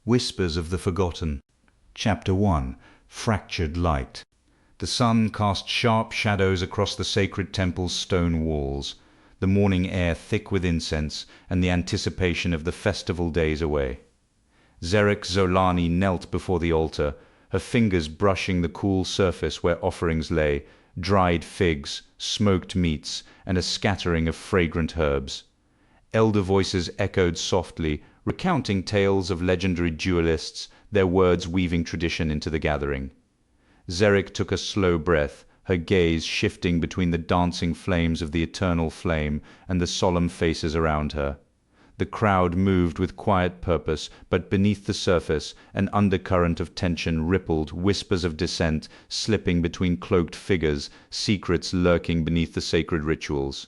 Whispers of the Forgotten. Chapter 1. Fractured Light. The sun cast sharp shadows across the sacred temple's stone walls, the morning air thick with incense, and the anticipation of the festival days away. Zerek Zolani knelt before the altar, her fingers brushing the cool surface where offerings lay, dried figs, smoked meats, and a scattering of fragrant herbs. Elder voices echoed softly, recounting tales of legendary duelists, their words weaving tradition into the gathering. Zerek took a slow breath, her gaze shifting between the dancing flames of the eternal flame and the solemn faces around her. The crowd moved with quiet purpose, but beneath the surface an undercurrent of tension rippled, whispers of dissent slipping between cloaked figures, secrets lurking beneath the sacred rituals.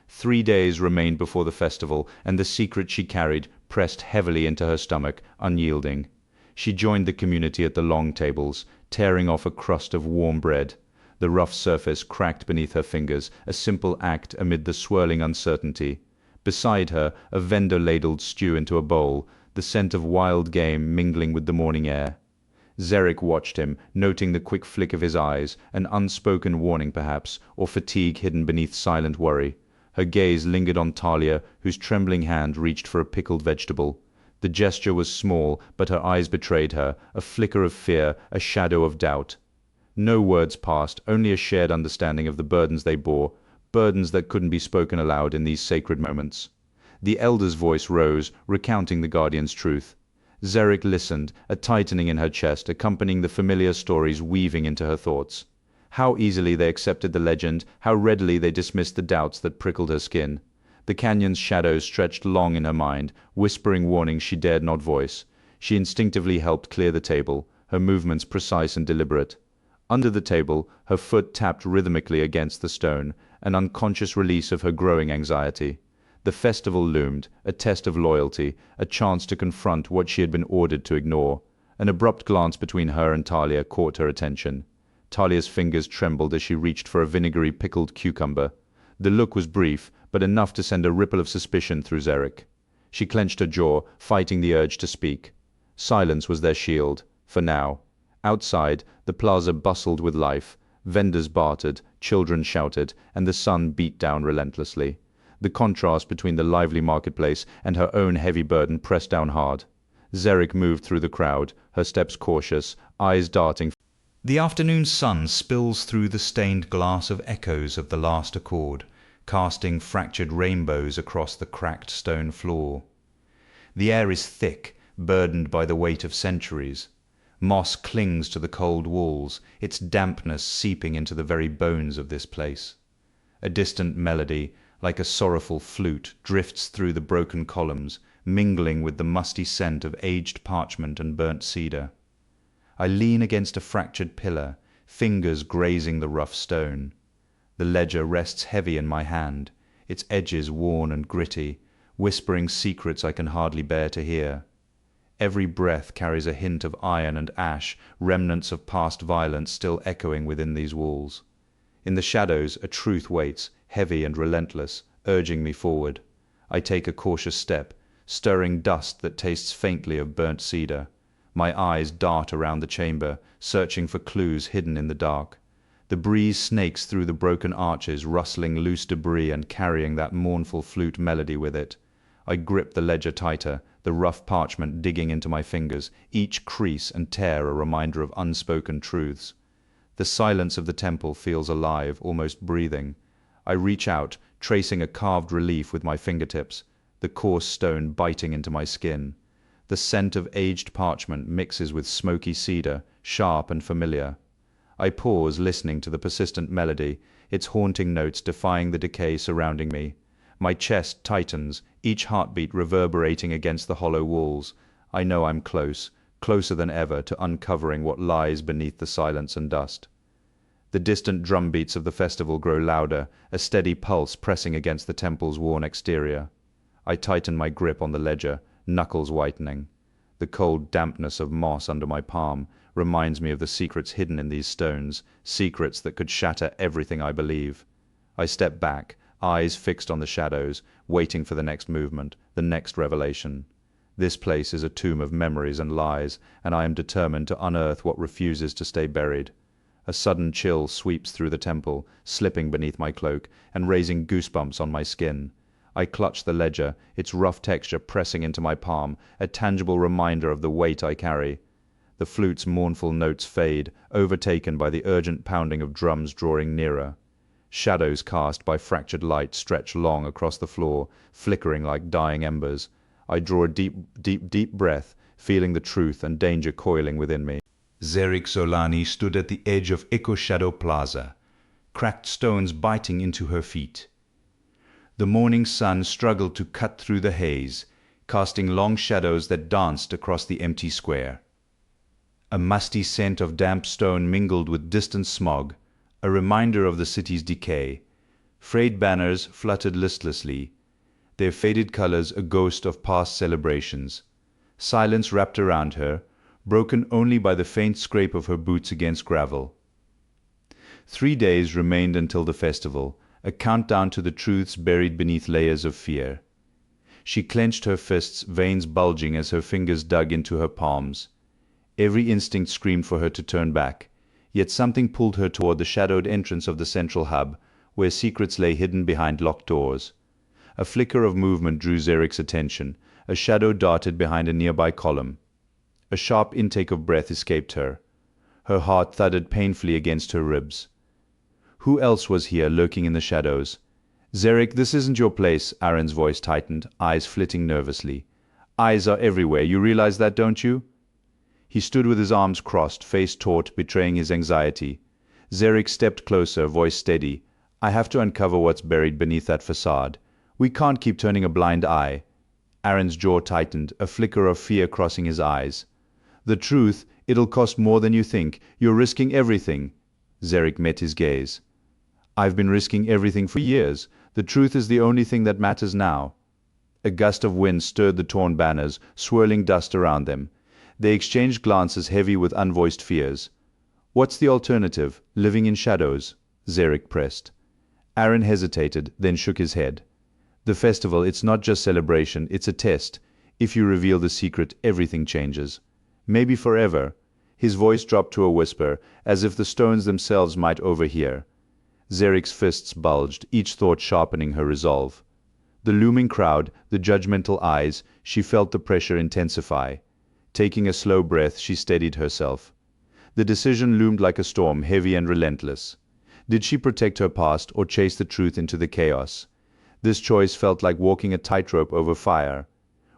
3 days remained before the festival, and the secret she carried pressed heavily into her stomach, unyielding. She joined the community at the long tables, tearing off a crust of warm bread. The rough surface cracked beneath her fingers, a simple act amid the swirling uncertainty. Beside her, a vendor ladled stew into a bowl, the scent of wild game mingling with the morning air. Zerek watched him, noting the quick flick of his eyes, an unspoken warning perhaps, or fatigue hidden beneath silent worry. Her gaze lingered on Talia, whose trembling hand reached for a pickled vegetable. The gesture was small, but her eyes betrayed her, a flicker of fear, a shadow of doubt. No words passed, only a shared understanding of the burdens they bore, burdens that couldn't be spoken aloud in these sacred moments. The elder's voice rose, recounting the guardian's truth. Zerek listened, a tightening in her chest, accompanying the familiar stories weaving into her thoughts. How easily they accepted the legend, how readily they dismissed the doubts that prickled her skin. The canyon's shadows stretched long in her mind, whispering warnings she dared not voice. She instinctively helped clear the table, her movements precise and deliberate. Under the table, her foot tapped rhythmically against the stone, an unconscious release of her growing anxiety. The festival loomed, a test of loyalty, a chance to confront what she had been ordered to ignore. An abrupt glance between her and Talia caught her attention. Talia's fingers trembled as she reached for a vinegary pickled cucumber. The look was brief, but enough to send a ripple of suspicion through Zerek. She clenched her jaw, fighting the urge to speak. Silence was their shield, for now. Outside, the plaza bustled with life. Vendors bartered, children shouted, and the sun beat down relentlessly. The contrast between the lively marketplace and her own heavy burden pressed down hard. Zerek moved through the crowd, her steps cautious, eyes darting. The afternoon sun spills through the stained glass of echoes of the last accord, casting fractured rainbows across the cracked stone floor. The air is thick, burdened by the weight of centuries. Moss clings to the cold walls, its dampness seeping into the very bones of this place. A distant melody, like a sorrowful flute, drifts through the broken columns, mingling with the musty scent of aged parchment and burnt cedar. I lean against a fractured pillar, fingers grazing the rough stone. The ledger rests heavy in my hand, its edges worn and gritty, whispering secrets I can hardly bear to hear. Every breath carries a hint of iron and ash, remnants of past violence still echoing within these walls. In the shadows, a truth waits, heavy and relentless, urging me forward. I take a cautious step, stirring dust that tastes faintly of burnt cedar. My eyes dart around the chamber, searching for clues hidden in the dark. The breeze snakes through the broken arches, rustling loose debris and carrying that mournful flute melody with it. I grip the ledger tighter, the rough parchment digging into my fingers, each crease and tear a reminder of unspoken truths. The silence of the temple feels alive, almost breathing. I reach out, tracing a carved relief with my fingertips, the coarse stone biting into my skin. The scent of aged parchment mixes with smoky cedar, sharp and familiar. I pause, listening to the persistent melody, its haunting notes defying the decay surrounding me. My chest tightens, each heartbeat reverberating against the hollow walls. I know I'm close, closer than ever to uncovering what lies beneath the silence and dust. The distant drumbeats of the festival grow louder, a steady pulse pressing against the temple's worn exterior. I tighten my grip on the ledger, knuckles whitening. The cold dampness of moss under my palm reminds me of the secrets hidden in these stones, secrets that could shatter everything I believe. I step back, eyes fixed on the shadows, waiting for the next movement, the next revelation. This place is a tomb of memories and lies, and I am determined to unearth what refuses to stay buried. A sudden chill sweeps through the temple, slipping beneath my cloak and raising goosebumps on my skin. I clutch the ledger, its rough texture pressing into my palm, a tangible reminder of the weight I carry. The flute's mournful notes fade, overtaken by the urgent pounding of drums drawing nearer. Shadows cast by fractured light stretch long across the floor, flickering like dying embers. I draw a deep breath, feeling the truth and danger coiling within me. Zerik Zolani stood at the edge of Echo Shadow Plaza, cracked stones biting into her feet. The morning sun struggled to cut through the haze, casting long shadows that danced across the empty square. A musty scent of damp stone mingled with distant smog, a reminder of the city's decay. Frayed banners fluttered listlessly, their faded colors a ghost of past celebrations. Silence wrapped around her, broken only by the faint scrape of her boots against gravel. 3 days remained until the festival, a countdown to the truths buried beneath layers of fear. She clenched her fists, veins bulging as her fingers dug into her palms. Every instinct screamed for her to turn back, yet something pulled her toward the shadowed entrance of the central hub, where secrets lay hidden behind locked doors. A flicker of movement drew Zerik's attention. A shadow darted behind a nearby column. A sharp intake of breath escaped her. Her heart thudded painfully against her ribs. Who else was here, lurking in the shadows? "Zerik, this isn't your place," Aaron's voice tightened, eyes flitting nervously. "Eyes are everywhere, you realize that, don't you?" He stood with his arms crossed, face taut, betraying his anxiety. Zerik stepped closer, voice steady. "I have to uncover what's buried beneath that facade. We can't keep turning a blind eye." Aaron's jaw tightened, a flicker of fear crossing his eyes. "The truth, it'll cost more than you think. You're risking everything." Zerik met his gaze. "I've been risking everything for years. The truth is the only thing that matters now." A gust of wind stirred the torn banners, swirling dust around them. They exchanged glances heavy with unvoiced fears. "What's the alternative? Living in shadows?" Zerik pressed. Aaron hesitated, then shook his head. "The festival, it's not just celebration, it's a test. If you reveal the secret, everything changes. Maybe forever." His voice dropped to a whisper, as if the stones themselves might overhear. Zerik's fists bulged, each thought sharpening her resolve. The looming crowd, the judgmental eyes, she felt the pressure intensify. Taking a slow breath, she steadied herself. The decision loomed like a storm, heavy and relentless. Did she protect her past or chase the truth into the chaos? This choice felt like walking a tightrope over fire.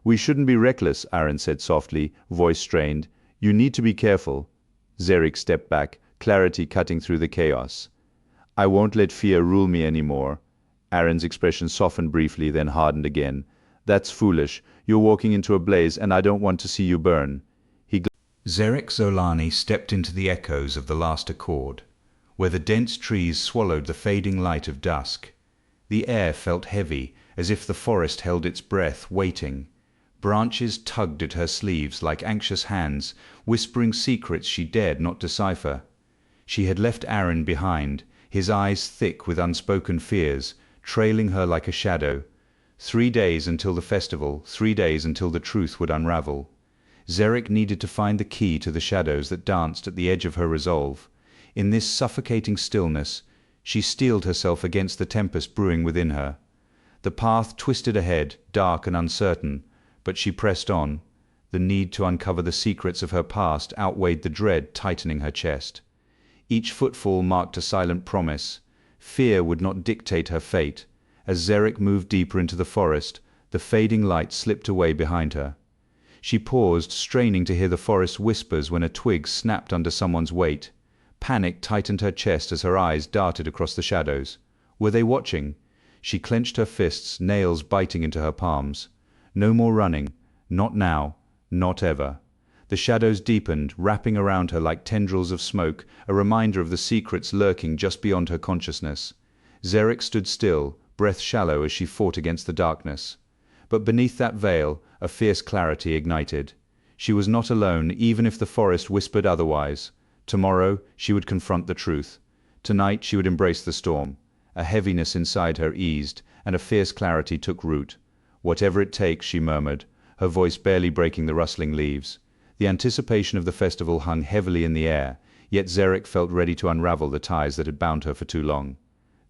"We shouldn't be reckless," Aaron said softly, voice strained. "You need to be careful." Zerik stepped back, clarity cutting through the chaos. "I won't let fear rule me anymore." Aaron's expression softened briefly, then hardened again. "That's foolish. You're walking into a blaze, and I don't want to see you burn." Zerik Zolani stepped into the echoes of the last accord, where the dense trees swallowed the fading light of dusk. The air felt heavy, as if the forest held its breath, waiting. Branches tugged at her sleeves like anxious hands, whispering secrets she dared not decipher. She had left Aaron behind, his eyes thick with unspoken fears, trailing her like a shadow. 3 days until the festival, 3 days until the truth would unravel. Zerik needed to find the key to the shadows that danced at the edge of her resolve. In this suffocating stillness, she steeled herself against the tempest brewing within her. The path twisted ahead, dark and uncertain, but she pressed on. The need to uncover the secrets of her past outweighed the dread tightening her chest. Each footfall marked a silent promise. Fear would not dictate her fate. As Zerik moved deeper into the forest, the fading light slipped away behind her. She paused, straining to hear the forest whispers when a twig snapped under someone's weight. Panic tightened her chest as her eyes darted across the shadows. Were they watching? She clenched her fists, nails biting into her palms. No more running. Not now. Not ever. The shadows deepened, wrapping around her like tendrils of smoke, a reminder of the secrets lurking just beyond her consciousness. Zerik stood still, breath shallow as she fought against the darkness. But beneath that veil, a fierce clarity ignited. She was not alone, even if the forest whispered otherwise. Tomorrow, she would confront the truth. Tonight, she would embrace the storm. A heaviness inside her eased, and a fierce clarity took root. "Whatever it takes," she murmured, her voice barely breaking the rustling leaves. The anticipation of the festival hung heavily in the air, yet Zarek felt ready to unravel the ties that had bound her for too long.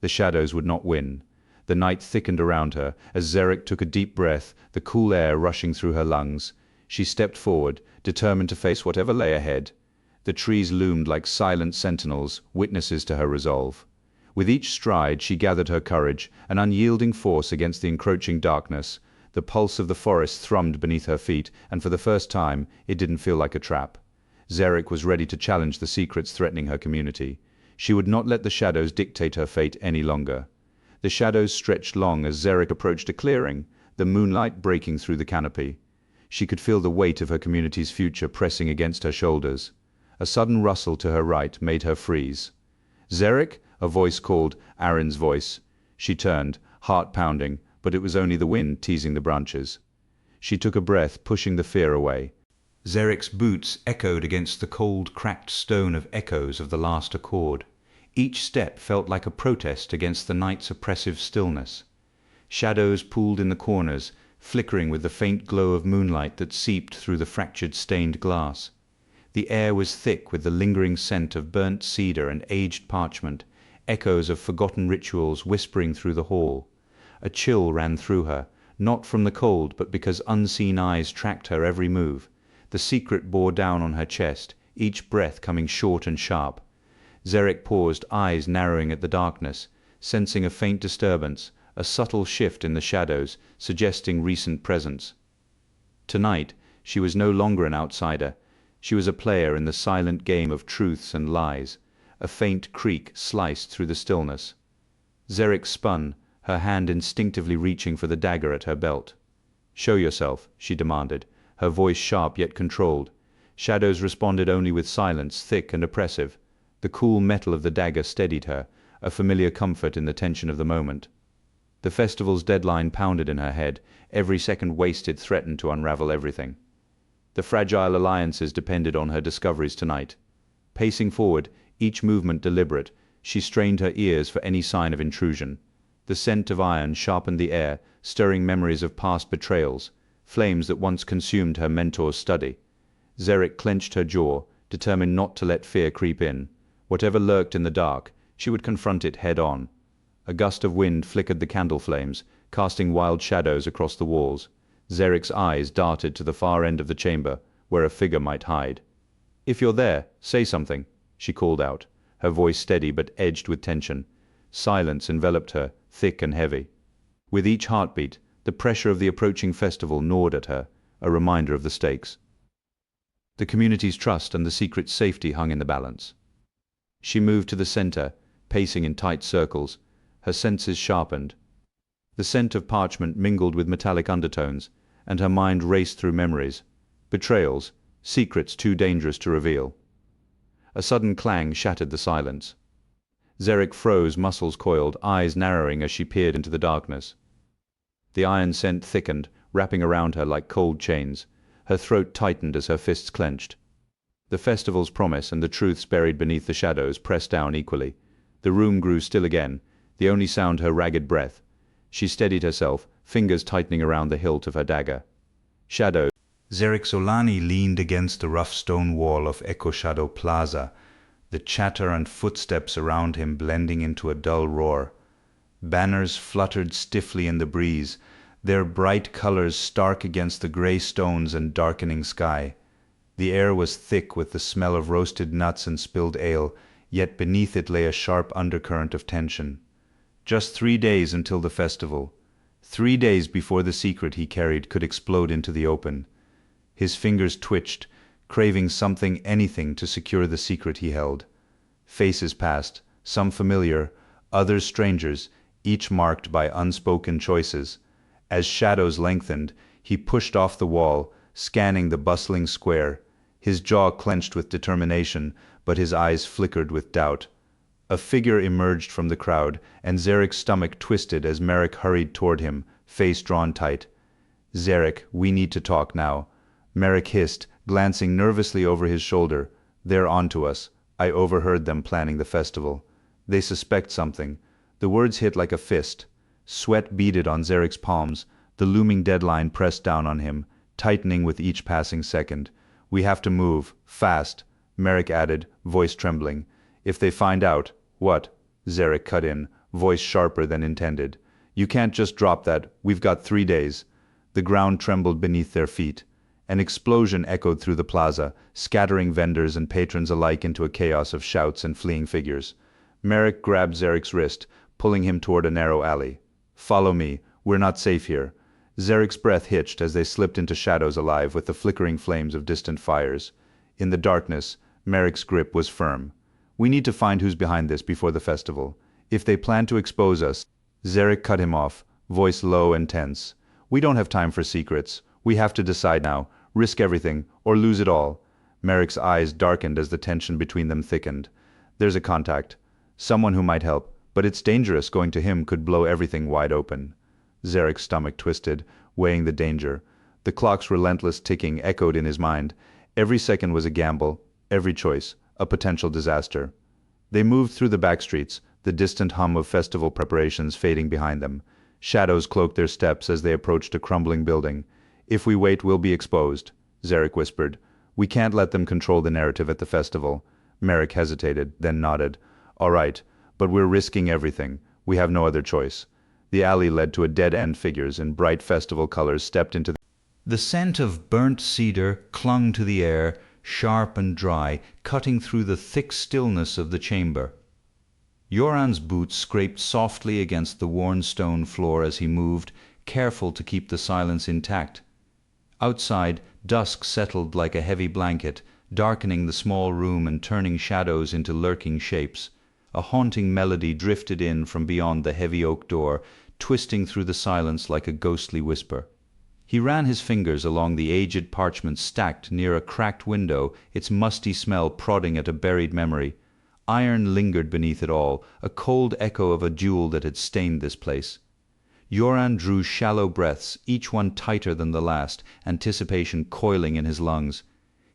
The shadows would not win. The night thickened around her, as Zarek took a deep breath, the cool air rushing through her lungs. She stepped forward, determined to face whatever lay ahead. The trees loomed like silent sentinels, witnesses to her resolve. With each stride she gathered her courage, an unyielding force against the encroaching darkness. The pulse of the forest thrummed beneath her feet, and for the first time it didn't feel like a trap. Zarek was ready to challenge the secrets threatening her community. She would not let the shadows dictate her fate any longer. The shadows stretched long as Zarek approached a clearing, the moonlight breaking through the canopy. She could feel the weight of her community's future pressing against her shoulders. A sudden rustle to her right made her freeze. "Zarek?" a voice called, Aaron's voice. She turned, heart pounding, but it was only the wind teasing the branches. She took a breath, pushing the fear away. Zarek's boots echoed against the cold, cracked stone of echoes of the last accord. Each step felt like a protest against the night's oppressive stillness. Shadows pooled in the corners, flickering with the faint glow of moonlight that seeped through the fractured stained glass. The air was thick with the lingering scent of burnt cedar and aged parchment, echoes of forgotten rituals whispering through the hall. A chill ran through her, not from the cold but because unseen eyes tracked her every move. The secret bore down on her chest, each breath coming short and sharp. Zarek paused, eyes narrowing at the darkness, sensing a faint disturbance, a subtle shift in the shadows, suggesting recent presence. Tonight, she was no longer an outsider. She was a player in the silent game of truths and lies. A faint creak sliced through the stillness. Zarek spun, her hand instinctively reaching for the dagger at her belt. "Show yourself," she demanded, her voice sharp yet controlled. Shadows responded only with silence, thick and oppressive. The cool metal of the dagger steadied her, a familiar comfort in the tension of the moment. The festival's deadline pounded in her head. Every second wasted threatened to unravel everything. The fragile alliances depended on her discoveries tonight. Pacing forward, each movement deliberate, she strained her ears for any sign of intrusion. The scent of iron sharpened the air, stirring memories of past betrayals, flames that once consumed her mentor's study. Zarek clenched her jaw, determined not to let fear creep in. Whatever lurked in the dark, she would confront it head-on. A gust of wind flickered the candle flames, casting wild shadows across the walls. Zarek's eyes darted to the far end of the chamber, where a figure might hide. "If you're there, say something," she called out, her voice steady but edged with tension. Silence enveloped her, thick and heavy. With each heartbeat, the pressure of the approaching festival gnawed at her, a reminder of the stakes. The community's trust and the secret's safety hung in the balance. She moved to the center, pacing in tight circles, her senses sharpened. The scent of parchment mingled with metallic undertones, and her mind raced through memories, betrayals, secrets too dangerous to reveal. A sudden clang shattered the silence. Zarek froze, muscles coiled, eyes narrowing as she peered into the darkness. The iron scent thickened, wrapping around her like cold chains. Her throat tightened as her fists clenched. The festival's promise and the truths buried beneath the shadows pressed down equally. The room grew still again, the only sound her ragged breath. She steadied herself, fingers tightening around the hilt of her dagger. Shadows. Zarek Solani leaned against the rough stone wall of Echo Shadow Plaza, the chatter and footsteps around him blending into a dull roar. Banners fluttered stiffly in the breeze, their bright colors stark against the gray stones and darkening sky. The air was thick with the smell of roasted nuts and spilled ale, yet beneath it lay a sharp undercurrent of tension. Just 3 days until the festival. 3 days before the secret he carried could explode into the open. His fingers twitched, craving something, anything, to secure the secret he held. Faces passed, some familiar, others strangers, each marked by unspoken choices. As shadows lengthened, he pushed off the wall, scanning the bustling square. His jaw clenched with determination, but his eyes flickered with doubt. A figure emerged from the crowd, and Zarek's stomach twisted as Merrick hurried toward him, face drawn tight. "Zarek, we need to talk now," Merrick hissed, glancing nervously over his shoulder. "They're onto us. I overheard them planning the festival. They suspect something." The words hit like a fist. Sweat beaded on Zarek's palms, the looming deadline pressed down on him. tightening with each passing second. "We have to move, fast," Merrick added, voice trembling. "If they find out—" "What?" Zarek cut in, voice sharper than intended. "You can't just drop that. We've got 3 days." The ground trembled beneath their feet. An explosion echoed through the plaza, scattering vendors and patrons alike into a chaos of shouts and fleeing figures. Merrick grabbed Zarek's wrist, pulling him toward a narrow alley. "Follow me. We're not safe here." Zarek's breath hitched as they slipped into shadows alive with the flickering flames of distant fires. In the darkness, Merrick's grip was firm. "We need to find who's behind this before the festival. If they plan to expose us—" Zarek cut him off, voice low and tense. "We don't have time for secrets. We have to decide now. Risk everything, or lose it all." Merrick's eyes darkened as the tension between them thickened. "There's a contact. Someone who might help. But it's dangerous. Going to him could blow everything wide open." Zarek's stomach twisted, weighing the danger. The clock's relentless ticking echoed in his mind. Every second was a gamble, every choice a potential disaster. They moved through the back streets, the distant hum of festival preparations fading behind them. Shadows cloaked their steps as they approached a crumbling building. "If we wait, we'll be exposed," Zarek whispered. "We can't let them control the narrative at the festival." Merrick hesitated, then nodded. "All right, but we're risking everything. We have no other choice." The alley led to a dead-end. Figures in bright festival colors stepped into The scent of burnt cedar clung to the air, sharp and dry, cutting through the thick stillness of the chamber. Yoran's boots scraped softly against the worn stone floor as he moved, careful to keep the silence intact. Outside, dusk settled like a heavy blanket, darkening the small room and turning shadows into lurking shapes. A haunting melody drifted in from beyond the heavy oak door, twisting through the silence like a ghostly whisper. He ran his fingers along the aged parchment stacked near a cracked window, its musty smell prodding at a buried memory. Iron lingered beneath it all, a cold echo of a duel that had stained this place. Yoran drew shallow breaths, each one tighter than the last, anticipation coiling in his lungs.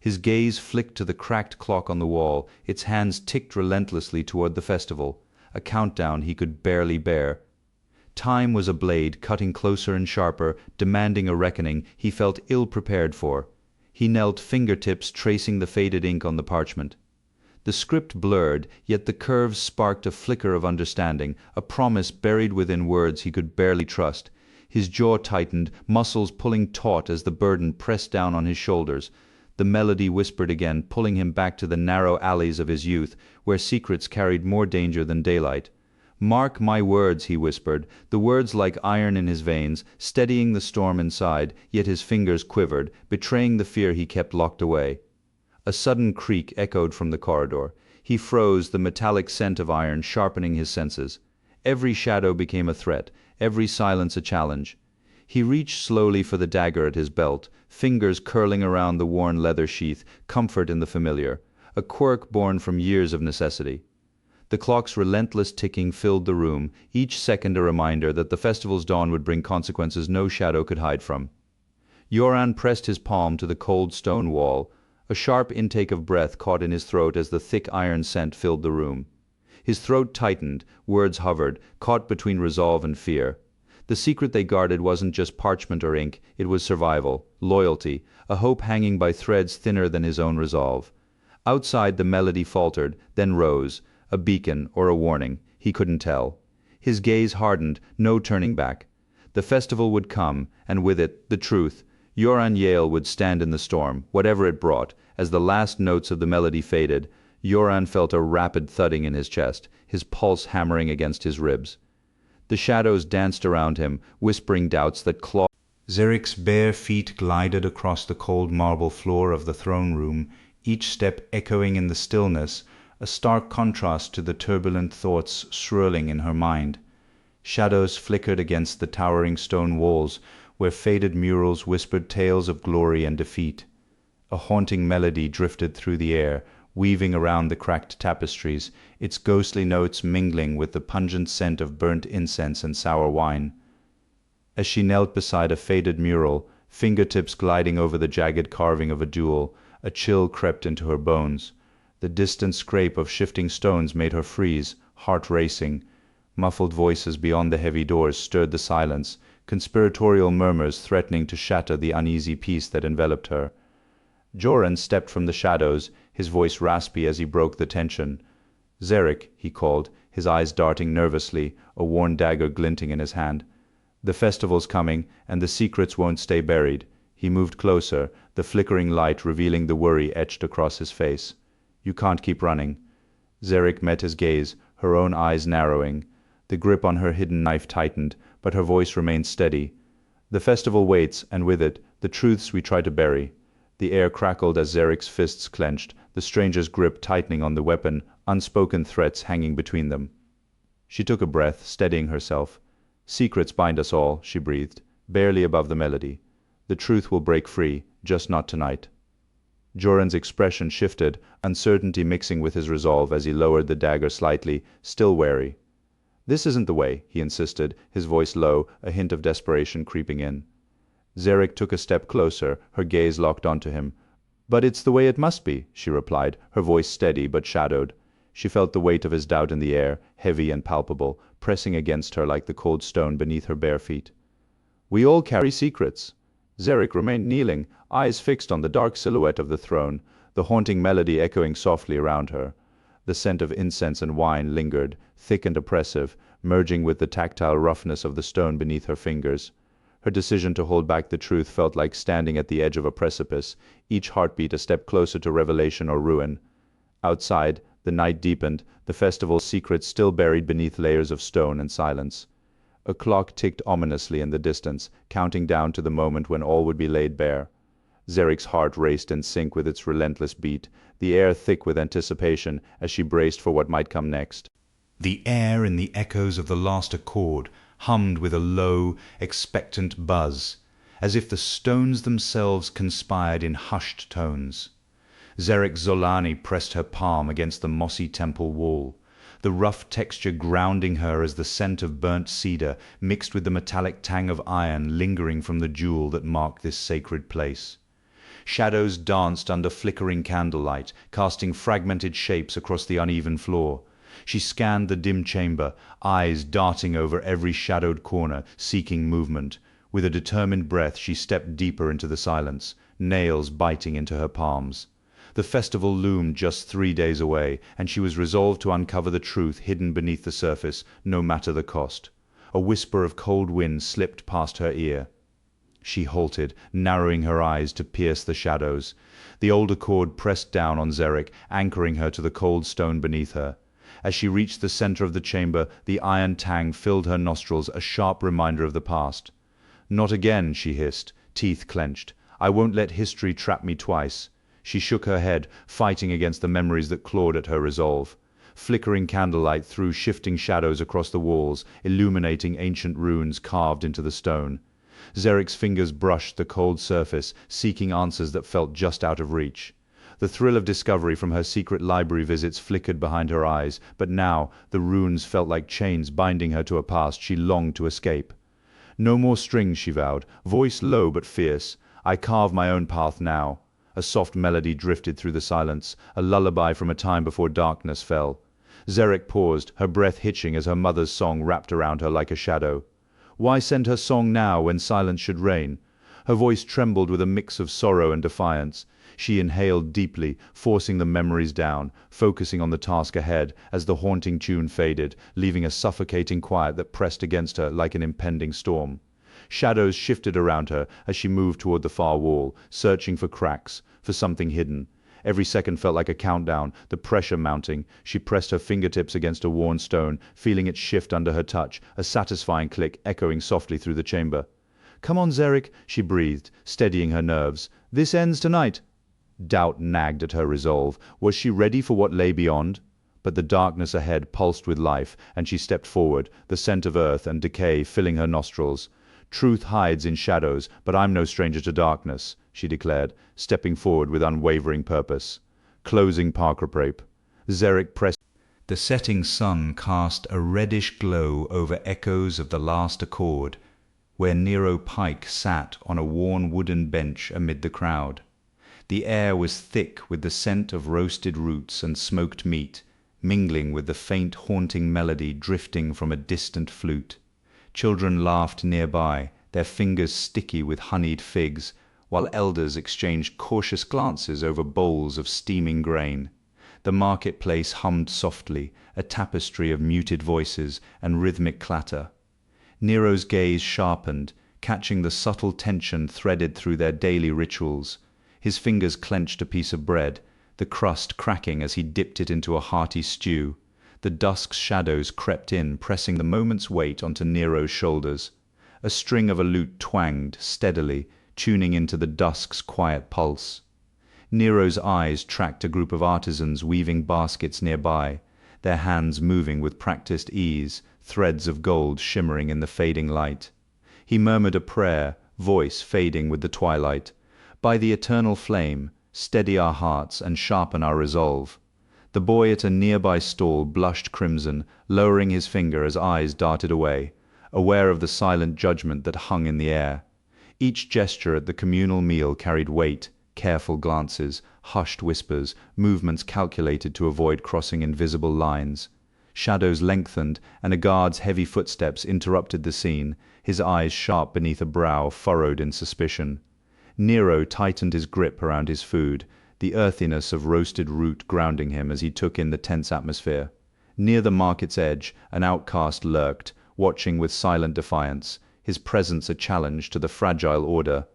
His gaze flicked to the cracked clock on the wall, its hands ticked relentlessly toward the festival, a countdown he could barely bear. Time was a blade, cutting closer and sharper, demanding a reckoning he felt ill-prepared for. He knelt, fingertips tracing the faded ink on the parchment. The script blurred, yet the curves sparked a flicker of understanding, a promise buried within words he could barely trust. His jaw tightened, muscles pulling taut as the burden pressed down on his shoulders. The melody whispered again, pulling him back to the narrow alleys of his youth, where secrets carried more danger than daylight. "Mark my words," he whispered, the words like iron in his veins, steadying the storm inside, yet his fingers quivered, betraying the fear he kept locked away. A sudden creak echoed from the corridor. He froze, the metallic scent of iron sharpening his senses. Every shadow became a threat, every silence a challenge. He reached slowly for the dagger at his belt, fingers curling around the worn leather sheath, comfort in the familiar, a quirk born from years of necessity. The clock's relentless ticking filled the room, each second a reminder that the festival's dawn would bring consequences no shadow could hide from. Yoran pressed his palm to the cold stone wall. A sharp intake of breath caught in his throat as the thick iron scent filled the room. His throat tightened, words hovered, caught between resolve and fear. The secret they guarded wasn't just parchment or ink, it was survival, loyalty, a hope hanging by threads thinner than his own resolve. Outside the melody faltered, then rose, a beacon or a warning, he couldn't tell. His gaze hardened, no turning back. The festival would come, and with it, the truth. Yoran Yale would stand in the storm, whatever it brought. As the last notes of the melody faded, Yoran felt a rapid thudding in his chest, his pulse hammering against his ribs. The shadows danced around him, whispering doubts that clawed. Zarek's bare feet glided across the cold marble floor of the throne room, each step echoing in the stillness, a stark contrast to the turbulent thoughts swirling in her mind. Shadows flickered against the towering stone walls, where faded murals whispered tales of glory and defeat. A haunting melody drifted through the air, weaving around the cracked tapestries, its ghostly notes mingling with the pungent scent of burnt incense and sour wine. As she knelt beside a faded mural, fingertips gliding over the jagged carving of a duel, a chill crept into her bones. The distant scrape of shifting stones made her freeze, heart racing. Muffled voices beyond the heavy doors stirred the silence, conspiratorial murmurs threatening to shatter the uneasy peace that enveloped her. Joran stepped from the shadows, his voice raspy as he broke the tension. "Zarek," he called, his eyes darting nervously, a worn dagger glinting in his hand. "The festival's coming, and the secrets won't stay buried." He moved closer, the flickering light revealing the worry etched across his face. "You can't keep running." Zarek met his gaze, her own eyes narrowing. The grip on her hidden knife tightened, but her voice remained steady. "The festival waits, and with it, the truths we try to bury." The air crackled as Zarek's fists clenched, the stranger's grip tightening on the weapon, unspoken threats hanging between them. She took a breath, steadying herself. "Secrets bind us all," she breathed, barely above the melody. "The truth will break free, just not tonight." Joran's expression shifted, uncertainty mixing with his resolve as he lowered the dagger slightly, still wary. "This isn't the way," he insisted, his voice low, a hint of desperation creeping in. Zarek took a step closer, her gaze locked onto him. "But it's the way it must be," she replied, her voice steady but shadowed. She felt the weight of his doubt in the air, heavy and palpable, pressing against her like the cold stone beneath her bare feet. "We all carry secrets." Zarek remained kneeling, eyes fixed on the dark silhouette of the throne, the haunting melody echoing softly around her. The scent of incense and wine lingered, thick and oppressive, merging with the tactile roughness of the stone beneath her fingers. Her decision to hold back the truth felt like standing at the edge of a precipice, each heartbeat a step closer to revelation or ruin. Outside, the night deepened, the festival's secrets still buried beneath layers of stone and silence. A clock ticked ominously in the distance, counting down to the moment when all would be laid bare. Zarek's heart raced in sync with its relentless beat, the air thick with anticipation as she braced for what might come next. The air in the echoes of the last accord hummed with a low, expectant buzz, as if the stones themselves conspired in hushed tones. Zarek Zolani pressed her palm against the mossy temple wall, the rough texture grounding her as the scent of burnt cedar mixed with the metallic tang of iron lingering from the jewel that marked this sacred place. Shadows danced under flickering candlelight, casting fragmented shapes across the uneven floor. She scanned the dim chamber, eyes darting over every shadowed corner, seeking movement. With a determined breath she stepped deeper into the silence, nails biting into her palms. The festival loomed just 3 days away, and she was resolved to uncover the truth hidden beneath the surface, no matter the cost. A whisper of cold wind slipped past her ear. She halted, narrowing her eyes to pierce the shadows. The old accord pressed down on Zarek, anchoring her to the cold stone beneath her. As she reached the center of the chamber, the iron tang filled her nostrils, a sharp reminder of the past. "Not again," she hissed, teeth clenched. "I won't let history trap me twice." She shook her head, fighting against the memories that clawed at her resolve. Flickering candlelight threw shifting shadows across the walls, illuminating ancient runes carved into the stone. Zarek's fingers brushed the cold surface, seeking answers that felt just out of reach. The thrill of discovery from her secret library visits flickered behind her eyes, but now the runes felt like chains binding her to a past she longed to escape. "No more strings," she vowed, voice low but fierce. "I carve my own path now." A soft melody drifted through the silence, a lullaby from a time before darkness fell. Zarek paused, her breath hitching as her mother's song wrapped around her like a shadow. Why send her song now when silence should reign? Her voice trembled with a mix of sorrow and defiance. She inhaled deeply, forcing the memories down, focusing on the task ahead as the haunting tune faded, leaving a suffocating quiet that pressed against her like an impending storm. Shadows shifted around her as she moved toward the far wall, searching for cracks, for something hidden. Every second felt like a countdown, the pressure mounting. She pressed her fingertips against a worn stone, feeling it shift under her touch, a satisfying click echoing softly through the chamber. "Come on, Zarek," she breathed, steadying her nerves. "This ends tonight." Doubt nagged at her resolve. Was she ready for what lay beyond? But the darkness ahead pulsed with life, and she stepped forward, the scent of earth and decay filling her nostrils. "Truth hides in shadows, but I'm no stranger to darkness," she declared, stepping forward with unwavering purpose. Closing Parker-Prape. Zarek pressed. The setting sun cast a reddish glow over echoes of the last accord, where Nero Pike sat on a worn wooden bench amid the crowd. The air was thick with the scent of roasted roots and smoked meat, mingling with the faint haunting melody drifting from a distant flute. Children laughed nearby, their fingers sticky with honeyed figs, while elders exchanged cautious glances over bowls of steaming grain. The marketplace hummed softly, a tapestry of muted voices and rhythmic clatter. Nero's gaze sharpened, catching the subtle tension threaded through their daily rituals. His fingers clenched a piece of bread, the crust cracking as he dipped it into a hearty stew. The dusk's shadows crept in, pressing the moment's weight onto Nero's shoulders. A string of a lute twanged, steadily, tuning into the dusk's quiet pulse. Nero's eyes tracked a group of artisans weaving baskets nearby, their hands moving with practiced ease, threads of gold shimmering in the fading light. He murmured a prayer, voice fading with the twilight. By the eternal flame, steady our hearts and sharpen our resolve. The boy at a nearby stall blushed crimson, lowering his finger as eyes darted away, aware of the silent judgment that hung in the air. Each gesture at the communal meal carried weight, careful glances, hushed whispers, movements calculated to avoid crossing invisible lines. Shadows lengthened, and a guard's heavy footsteps interrupted the scene, his eyes sharp beneath a brow furrowed in suspicion. Nero tightened his grip around his food, the earthiness of roasted root grounding him as he took in the tense atmosphere. Near the market's edge, an outcast lurked, watching with silent defiance, his presence a challenge to the fragile order.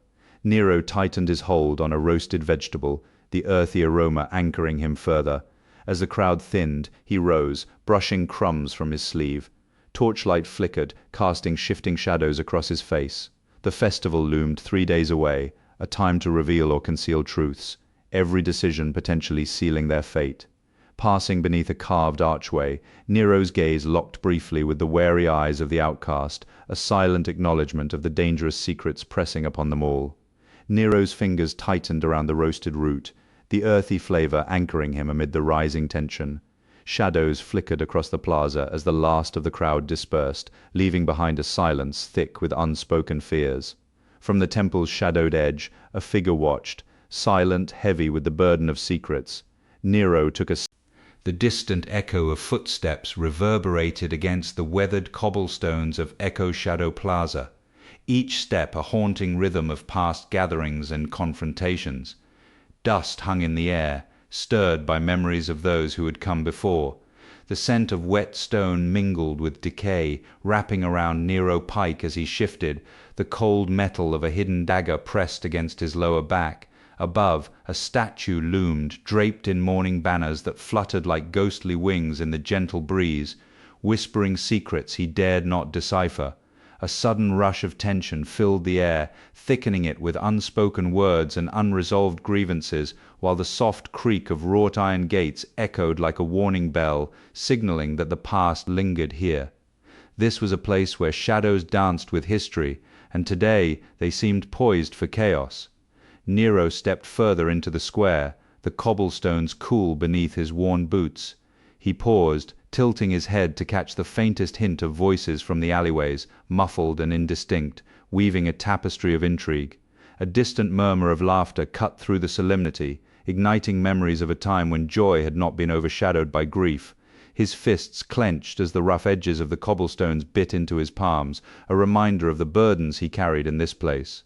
Nero tightened his hold on a roasted vegetable, the earthy aroma anchoring him further. As the crowd thinned, he rose, brushing crumbs from his sleeve. Torchlight flickered, casting shifting shadows across his face. The festival loomed 3 days away, a time to reveal or conceal truths, every decision potentially sealing their fate. Passing beneath a carved archway, Nero's gaze locked briefly with the wary eyes of the outcast, a silent acknowledgement of the dangerous secrets pressing upon them all. Nero's fingers tightened around the roasted root, the earthy flavor anchoring him amid the rising tension. Shadows flickered across the plaza as the last of the crowd dispersed, leaving behind a silence thick with unspoken fears. From the temple's shadowed edge, a figure watched, silent, heavy with the burden of secrets. Nero took a The distant echo of footsteps reverberated against the weathered cobblestones of Echo Shadow Plaza, each step a haunting rhythm of past gatherings and confrontations. Dust hung in the air, stirred by memories of those who had come before. The scent of wet stone mingled with decay, wrapping around Nero Pike as he shifted, the cold metal of a hidden dagger pressed against his lower back. Above, a statue loomed, draped in mourning banners that fluttered like ghostly wings in the gentle breeze, whispering secrets he dared not decipher. A sudden rush of tension filled the air, thickening it with unspoken words and unresolved grievances, while the soft creak of wrought iron gates echoed like a warning bell, signaling that the past lingered here. This was a place where shadows danced with history, and today they seemed poised for chaos. Nero stepped further into the square, the cobblestones cool beneath his worn boots. He paused, tilting his head to catch the faintest hint of voices from the alleyways, muffled and indistinct, weaving a tapestry of intrigue. A distant murmur of laughter cut through the solemnity, igniting memories of a time when joy had not been overshadowed by grief. His fists clenched as the rough edges of the cobblestones bit into his palms, a reminder of the burdens he carried in this place.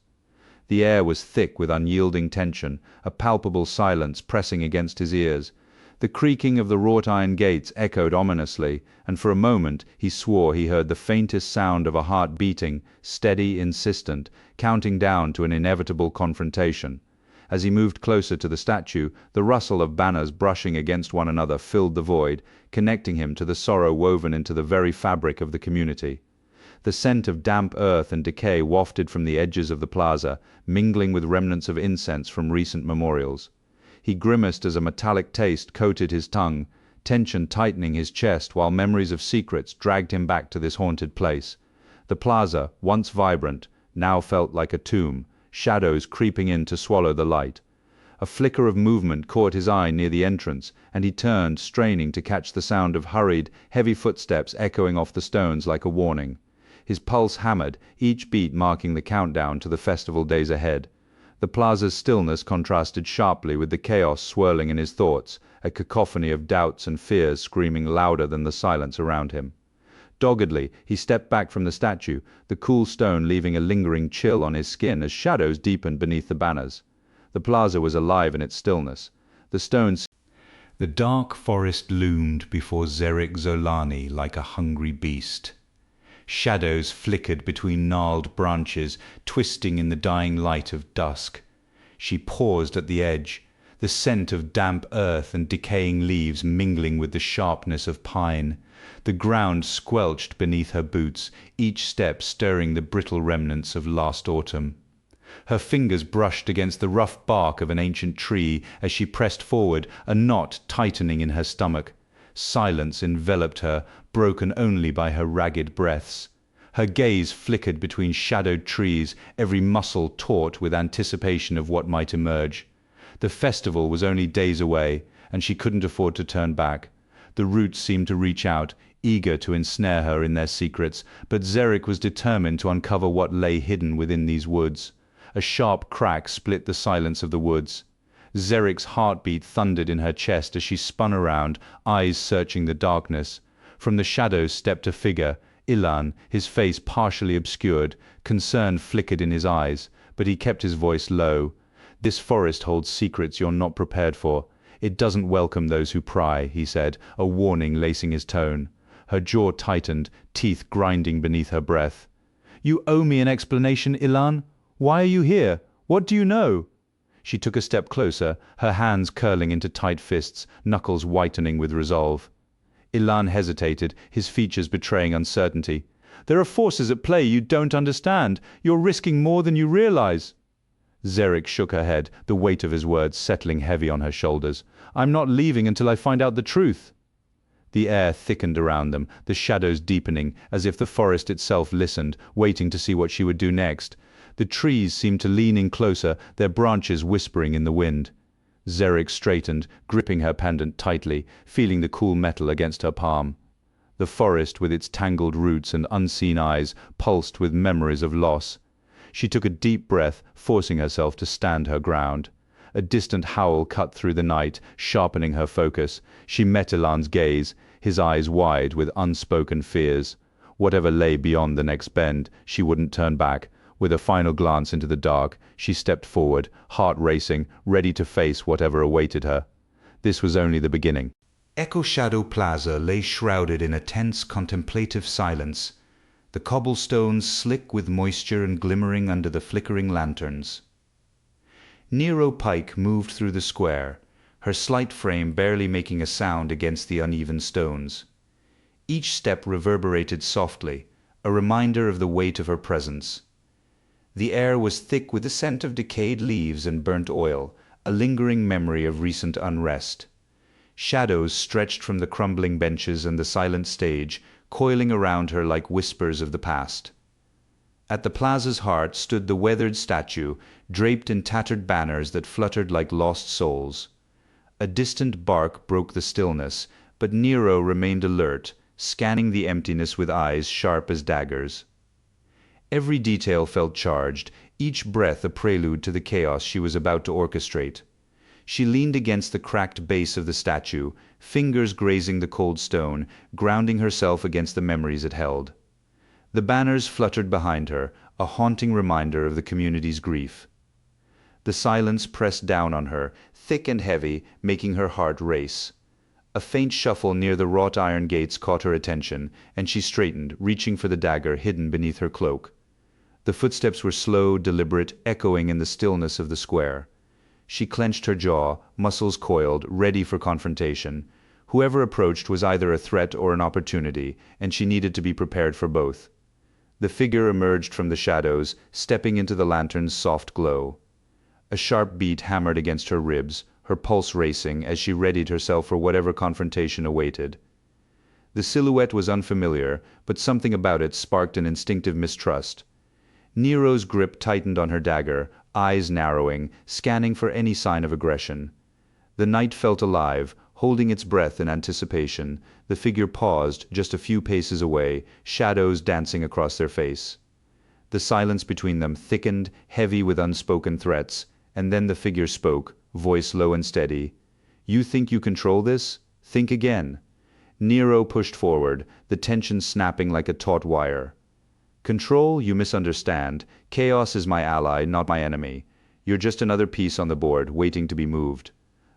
The air was thick with unyielding tension, a palpable silence pressing against his ears. The creaking of the wrought iron gates echoed ominously, and for a moment he swore he heard the faintest sound of a heart beating, steady, insistent, counting down to an inevitable confrontation. As he moved closer to the statue, the rustle of banners brushing against one another filled the void, connecting him to the sorrow woven into the very fabric of the community. The scent of damp earth and decay wafted from the edges of the plaza, mingling with remnants of incense from recent memorials. He grimaced as a metallic taste coated his tongue, tension tightening his chest while memories of secrets dragged him back to this haunted place. The plaza, once vibrant, now felt like a tomb, shadows creeping in to swallow the light. A flicker of movement caught his eye near the entrance, and he turned, straining to catch the sound of hurried, heavy footsteps echoing off the stones like a warning. His pulse hammered, each beat marking the countdown to the festival days ahead. The plaza's stillness contrasted sharply with the chaos swirling in his thoughts, a cacophony of doubts and fears screaming louder than the silence around him. Doggedly, he stepped back from the statue, the cool stone leaving a lingering chill on his skin as shadows deepened beneath the banners. The plaza was alive in its stillness. The dark forest loomed before Zerek Zolani like a hungry beast. Shadows flickered between gnarled branches, twisting in the dying light of dusk. She paused at the edge, the scent of damp earth and decaying leaves mingling with the sharpness of pine. The ground squelched beneath her boots, each step stirring the brittle remnants of last autumn. Her fingers brushed against the rough bark of an ancient tree as she pressed forward, a knot tightening in her stomach. Silence enveloped her, broken only by her ragged breaths. Her gaze flickered between shadowed trees, every muscle taut with anticipation of what might emerge. The festival was only days away, and she couldn't afford to turn back. The roots seemed to reach out, eager to ensnare her in their secrets, but Zerek was determined to uncover what lay hidden within these woods. A sharp crack split the silence of the woods. Zerek's heartbeat thundered in her chest as she spun around, eyes searching the darkness. From the shadows stepped a figure, Ilan, his face partially obscured. Concern flickered in his eyes, but he kept his voice low. "This forest holds secrets you're not prepared for. It doesn't welcome those who pry," he said, a warning lacing his tone. Her jaw tightened, teeth grinding beneath her breath. "You owe me an explanation, Ilan. Why are you here? What do you know?" She took a step closer, her hands curling into tight fists, knuckles whitening with resolve. Ilan hesitated, his features betraying uncertainty. "There are forces at play you don't understand. You're risking more than you realize." Zerek shook her head, the weight of his words settling heavy on her shoulders. "I'm not leaving until I find out the truth." The air thickened around them, the shadows deepening, as if the forest itself listened, waiting to see what she would do next. The trees seemed to lean in closer, their branches whispering in the wind. Zerek straightened, gripping her pendant tightly, feeling the cool metal against her palm. The forest, with its tangled roots and unseen eyes, pulsed with memories of loss. She took a deep breath, forcing herself to stand her ground. A distant howl cut through the night, sharpening her focus. She met Ilan's gaze, his eyes wide with unspoken fears. Whatever lay beyond the next bend, she wouldn't turn back. With a final glance into the dark, she stepped forward, heart racing, ready to face whatever awaited her. This was only the beginning. Echo Shadow Plaza lay shrouded in a tense contemplative silence, the cobblestones slick with moisture and glimmering under the flickering lanterns. Nero Pike moved through the square, her slight frame barely making a sound against the uneven stones. Each step reverberated softly, a reminder of the weight of her presence. The air was thick with the scent of decayed leaves and burnt oil, a lingering memory of recent unrest. Shadows stretched from the crumbling benches and the silent stage, coiling around her like whispers of the past. At the plaza's heart stood the weathered statue, draped in tattered banners that fluttered like lost souls. A distant bark broke the stillness, but Nero remained alert, scanning the emptiness with eyes sharp as daggers. Every detail felt charged, each breath a prelude to the chaos she was about to orchestrate. She leaned against the cracked base of the statue, fingers grazing the cold stone, grounding herself against the memories it held. The banners fluttered behind her, a haunting reminder of the community's grief. The silence pressed down on her, thick and heavy, making her heart race. A faint shuffle near the wrought iron gates caught her attention, and she straightened, reaching for the dagger hidden beneath her cloak. The footsteps were slow, deliberate, echoing in the stillness of the square. She clenched her jaw, muscles coiled, ready for confrontation. Whoever approached was either a threat or an opportunity, and she needed to be prepared for both. The figure emerged from the shadows, stepping into the lantern's soft glow. A sharp beat hammered against her ribs, her pulse racing as she readied herself for whatever confrontation awaited. The silhouette was unfamiliar, but something about it sparked an instinctive mistrust. Nero's grip tightened on her dagger, eyes narrowing, scanning for any sign of aggression. The night felt alive, holding its breath in anticipation. The figure paused, just a few paces away, shadows dancing across their face. The silence between them thickened, heavy with unspoken threats, and then the figure spoke, voice low and steady. "You think you control this? Think again." Nero pushed forward, the tension snapping like a taut wire. "Control, you misunderstand. Chaos is my ally, not my enemy. You're just another piece on the board, waiting to be moved."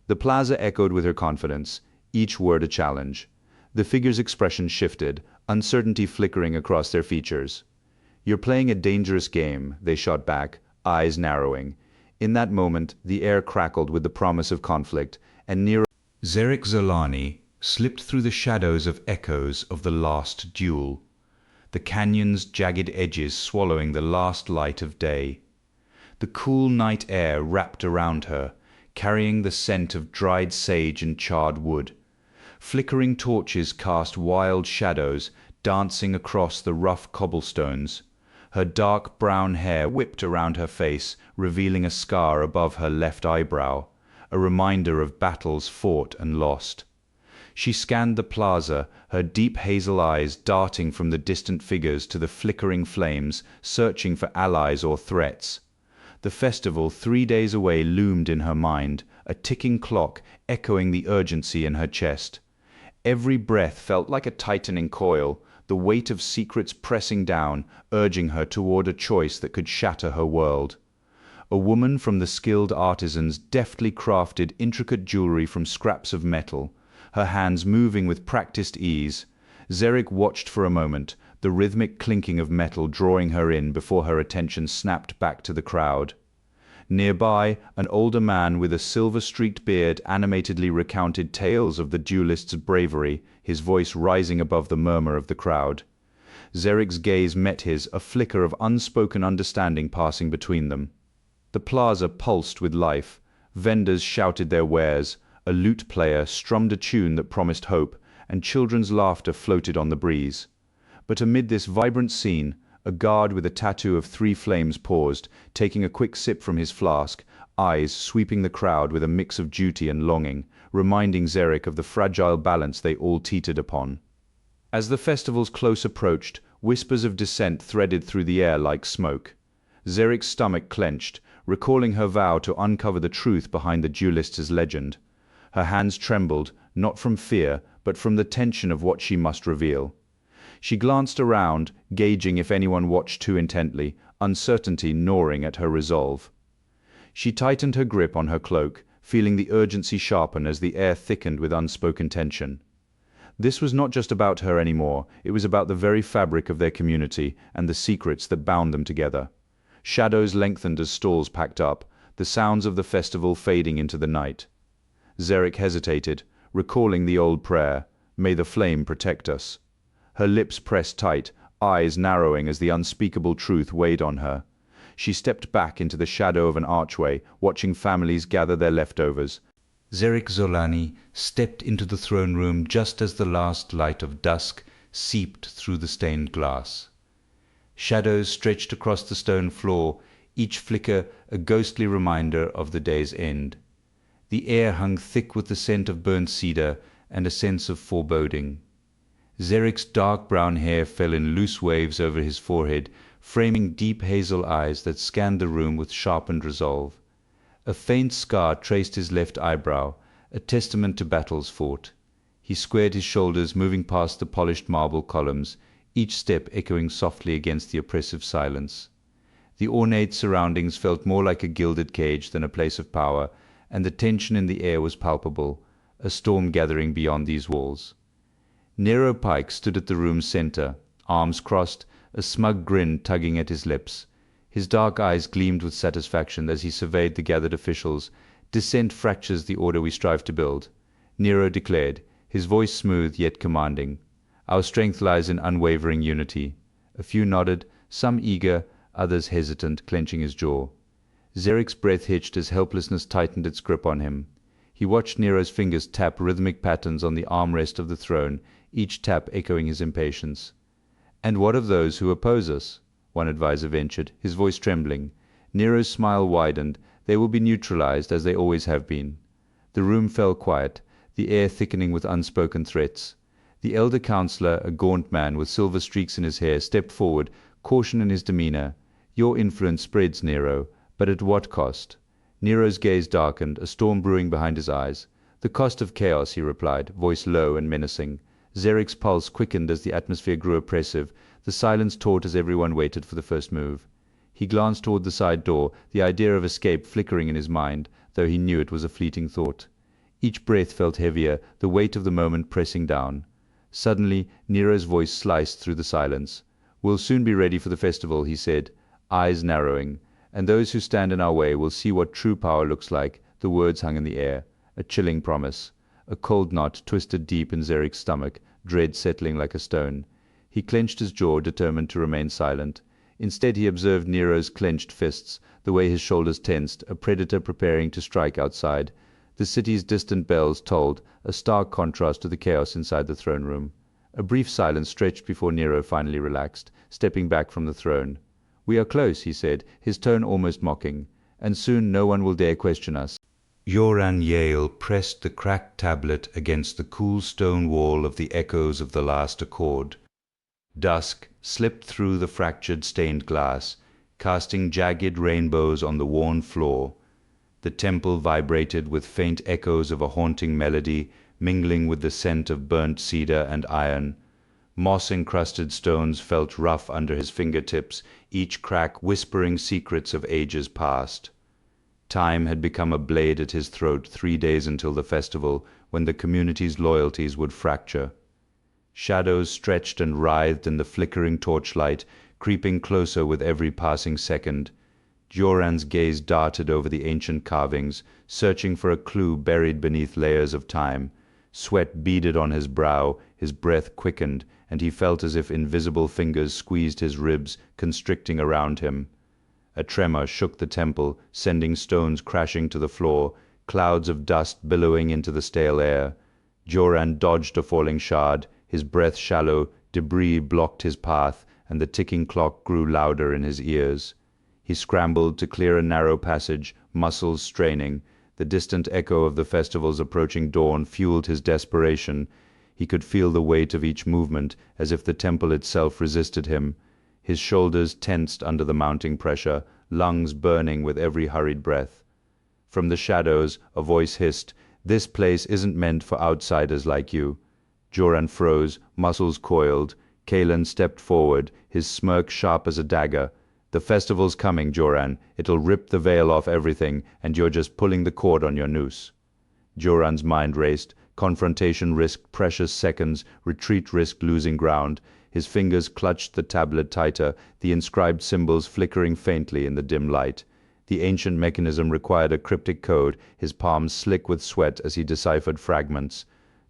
The plaza echoed with her confidence, each word a challenge. The figure's expression shifted, uncertainty flickering across their features. "You're playing a dangerous game," they shot back, eyes narrowing. In that moment, the air crackled with the promise of conflict, and Nero Zerek Zolani slipped through the shadows of echoes of the last duel, the canyon's jagged edges swallowing the last light of day. The cool night air wrapped around her, carrying the scent of dried sage and charred wood. Flickering torches cast wild shadows, dancing across the rough cobblestones. Her dark brown hair whipped around her face, revealing a scar above her left eyebrow, a reminder of battles fought and lost. She scanned the plaza, her deep hazel eyes darting from the distant figures to the flickering flames, searching for allies or threats. The festival 3 days away loomed in her mind, a ticking clock echoing the urgency in her chest. Every breath felt like a tightening coil, the weight of secrets pressing down, urging her toward a choice that could shatter her world. A woman from the skilled artisans deftly crafted intricate jewelry from scraps of metal, her hands moving with practiced ease. Zerek watched for a moment, the rhythmic clinking of metal drawing her in before her attention snapped back to the crowd. Nearby, an older man with a silver-streaked beard animatedly recounted tales of the duelist's bravery, his voice rising above the murmur of the crowd. Zerek's gaze met his, a flicker of unspoken understanding passing between them. The plaza pulsed with life. Vendors shouted their wares, a lute player strummed a tune that promised hope, and children's laughter floated on the breeze. But amid this vibrant scene, a guard with a tattoo of 3 flames paused, taking a quick sip from his flask, eyes sweeping the crowd with a mix of duty and longing, reminding Zerek of the fragile balance they all teetered upon. As the festival's close approached, whispers of dissent threaded through the air like smoke. Zerek's stomach clenched, recalling her vow to uncover the truth behind the duelist's legend. Her hands trembled, not from fear, but from the tension of what she must reveal. She glanced around, gauging if anyone watched too intently, uncertainty gnawing at her resolve. She tightened her grip on her cloak, feeling the urgency sharpen as the air thickened with unspoken tension. This was not just about her anymore, it was about the very fabric of their community and the secrets that bound them together. Shadows lengthened as stalls packed up, the sounds of the festival fading into the night. Zerek hesitated, recalling the old prayer, "May the flame protect us." Her lips pressed tight, eyes narrowing as the unspeakable truth weighed on her. She stepped back into the shadow of an archway, watching families gather their leftovers. Zerek Zolani stepped into the throne room just as the last light of dusk seeped through the stained glass. Shadows stretched across the stone floor, each flicker a ghostly reminder of the day's end. The air hung thick with the scent of burnt cedar and a sense of foreboding. Zerek's dark brown hair fell in loose waves over his forehead, framing deep hazel eyes that scanned the room with sharpened resolve. A faint scar traced his left eyebrow, a testament to battles fought. He squared his shoulders, moving past the polished marble columns, each step echoing softly against the oppressive silence. The ornate surroundings felt more like a gilded cage than a place of power, and the tension in the air was palpable, a storm gathering beyond these walls. Nero Pike stood at the room's center, arms crossed, a smug grin tugging at his lips. His dark eyes gleamed with satisfaction as he surveyed the gathered officials. "Dissent fractures the order we strive to build," Nero declared, his voice smooth yet commanding. "Our strength lies in unwavering unity." A few nodded, some eager, others hesitant, clenching his jaw. Zerek's breath hitched as helplessness tightened its grip on him. He watched Nero's fingers tap rhythmic patterns on the armrest of the throne, each tap echoing his impatience. "And what of those who oppose us?" one advisor ventured, his voice trembling. Nero's smile widened. "They will be neutralized, as they always have been." The room fell quiet, the air thickening with unspoken threats. The elder counselor, a gaunt man with silver streaks in his hair, stepped forward, caution in his demeanor. "Your influence spreads, Nero, but at what cost?" Nero's gaze darkened, a storm brewing behind his eyes. "The cost of chaos," he replied, voice low and menacing. Zerek's pulse quickened as the atmosphere grew oppressive. The silence taut as everyone waited for the first move. He glanced toward the side door, the idea of escape flickering in his mind, though he knew it was a fleeting thought. Each breath felt heavier, the weight of the moment pressing down. Suddenly, Nero's voice sliced through the silence. "We'll soon be ready for the festival," he said, eyes narrowing. "And those who stand in our way will see what true power looks like." The words hung in the air, a chilling promise. A cold knot twisted deep in Zerek's stomach, dread settling like a stone. He clenched his jaw, determined to remain silent. Instead he observed Nero's clenched fists, the way his shoulders tensed, a predator preparing to strike outside. The city's distant bells tolled, a stark contrast to the chaos inside the throne room. A brief silence stretched before Nero finally relaxed, stepping back from the throne. "We are close," he said, his tone almost mocking, "and soon no one will dare question us." Joran Yale pressed the cracked tablet against the cool stone wall of the echoes of the last accord. Dusk slipped through the fractured stained glass, casting jagged rainbows on the worn floor. The temple vibrated with faint echoes of a haunting melody, mingling with the scent of burnt cedar and iron. Moss-encrusted stones felt rough under his fingertips, each crack whispering secrets of ages past. Time had become a blade at his throat 3 days until the festival, when the community's loyalties would fracture. Shadows stretched and writhed in the flickering torchlight, creeping closer with every passing second. Joran's gaze darted over the ancient carvings, searching for a clue buried beneath layers of time. Sweat beaded on his brow, his breath quickened, and he felt as if invisible fingers squeezed his ribs, constricting around him. A tremor shook the temple, sending stones crashing to the floor, clouds of dust billowing into the stale air. Joran dodged a falling shard, his breath shallow, debris blocked his path, and the ticking clock grew louder in his ears. He scrambled to clear a narrow passage, muscles straining. The distant echo of the festival's approaching dawn fueled his desperation. He could feel the weight of each movement, as if the temple itself resisted him. His shoulders tensed under the mounting pressure, lungs burning with every hurried breath. From the shadows, a voice hissed, "This place isn't meant for outsiders like you." Joran froze, muscles coiled. Kalen stepped forward, his smirk sharp as a dagger. "The festival's coming, Joran. It'll rip the veil off everything, and you're just pulling the cord on your noose." Joran's mind raced. Confrontation risked precious seconds, retreat risked losing ground. His fingers clutched the tablet tighter, the inscribed symbols flickering faintly in the dim light. The ancient mechanism required a cryptic code, his palms slick with sweat as he deciphered fragments.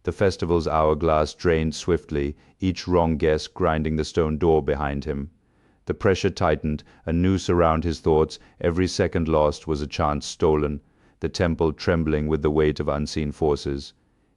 The festival's hourglass drained swiftly, each wrong guess grinding the stone door behind him. The pressure tightened, a noose around his thoughts. Every second lost was a chance stolen, the temple trembling with the weight of unseen forces.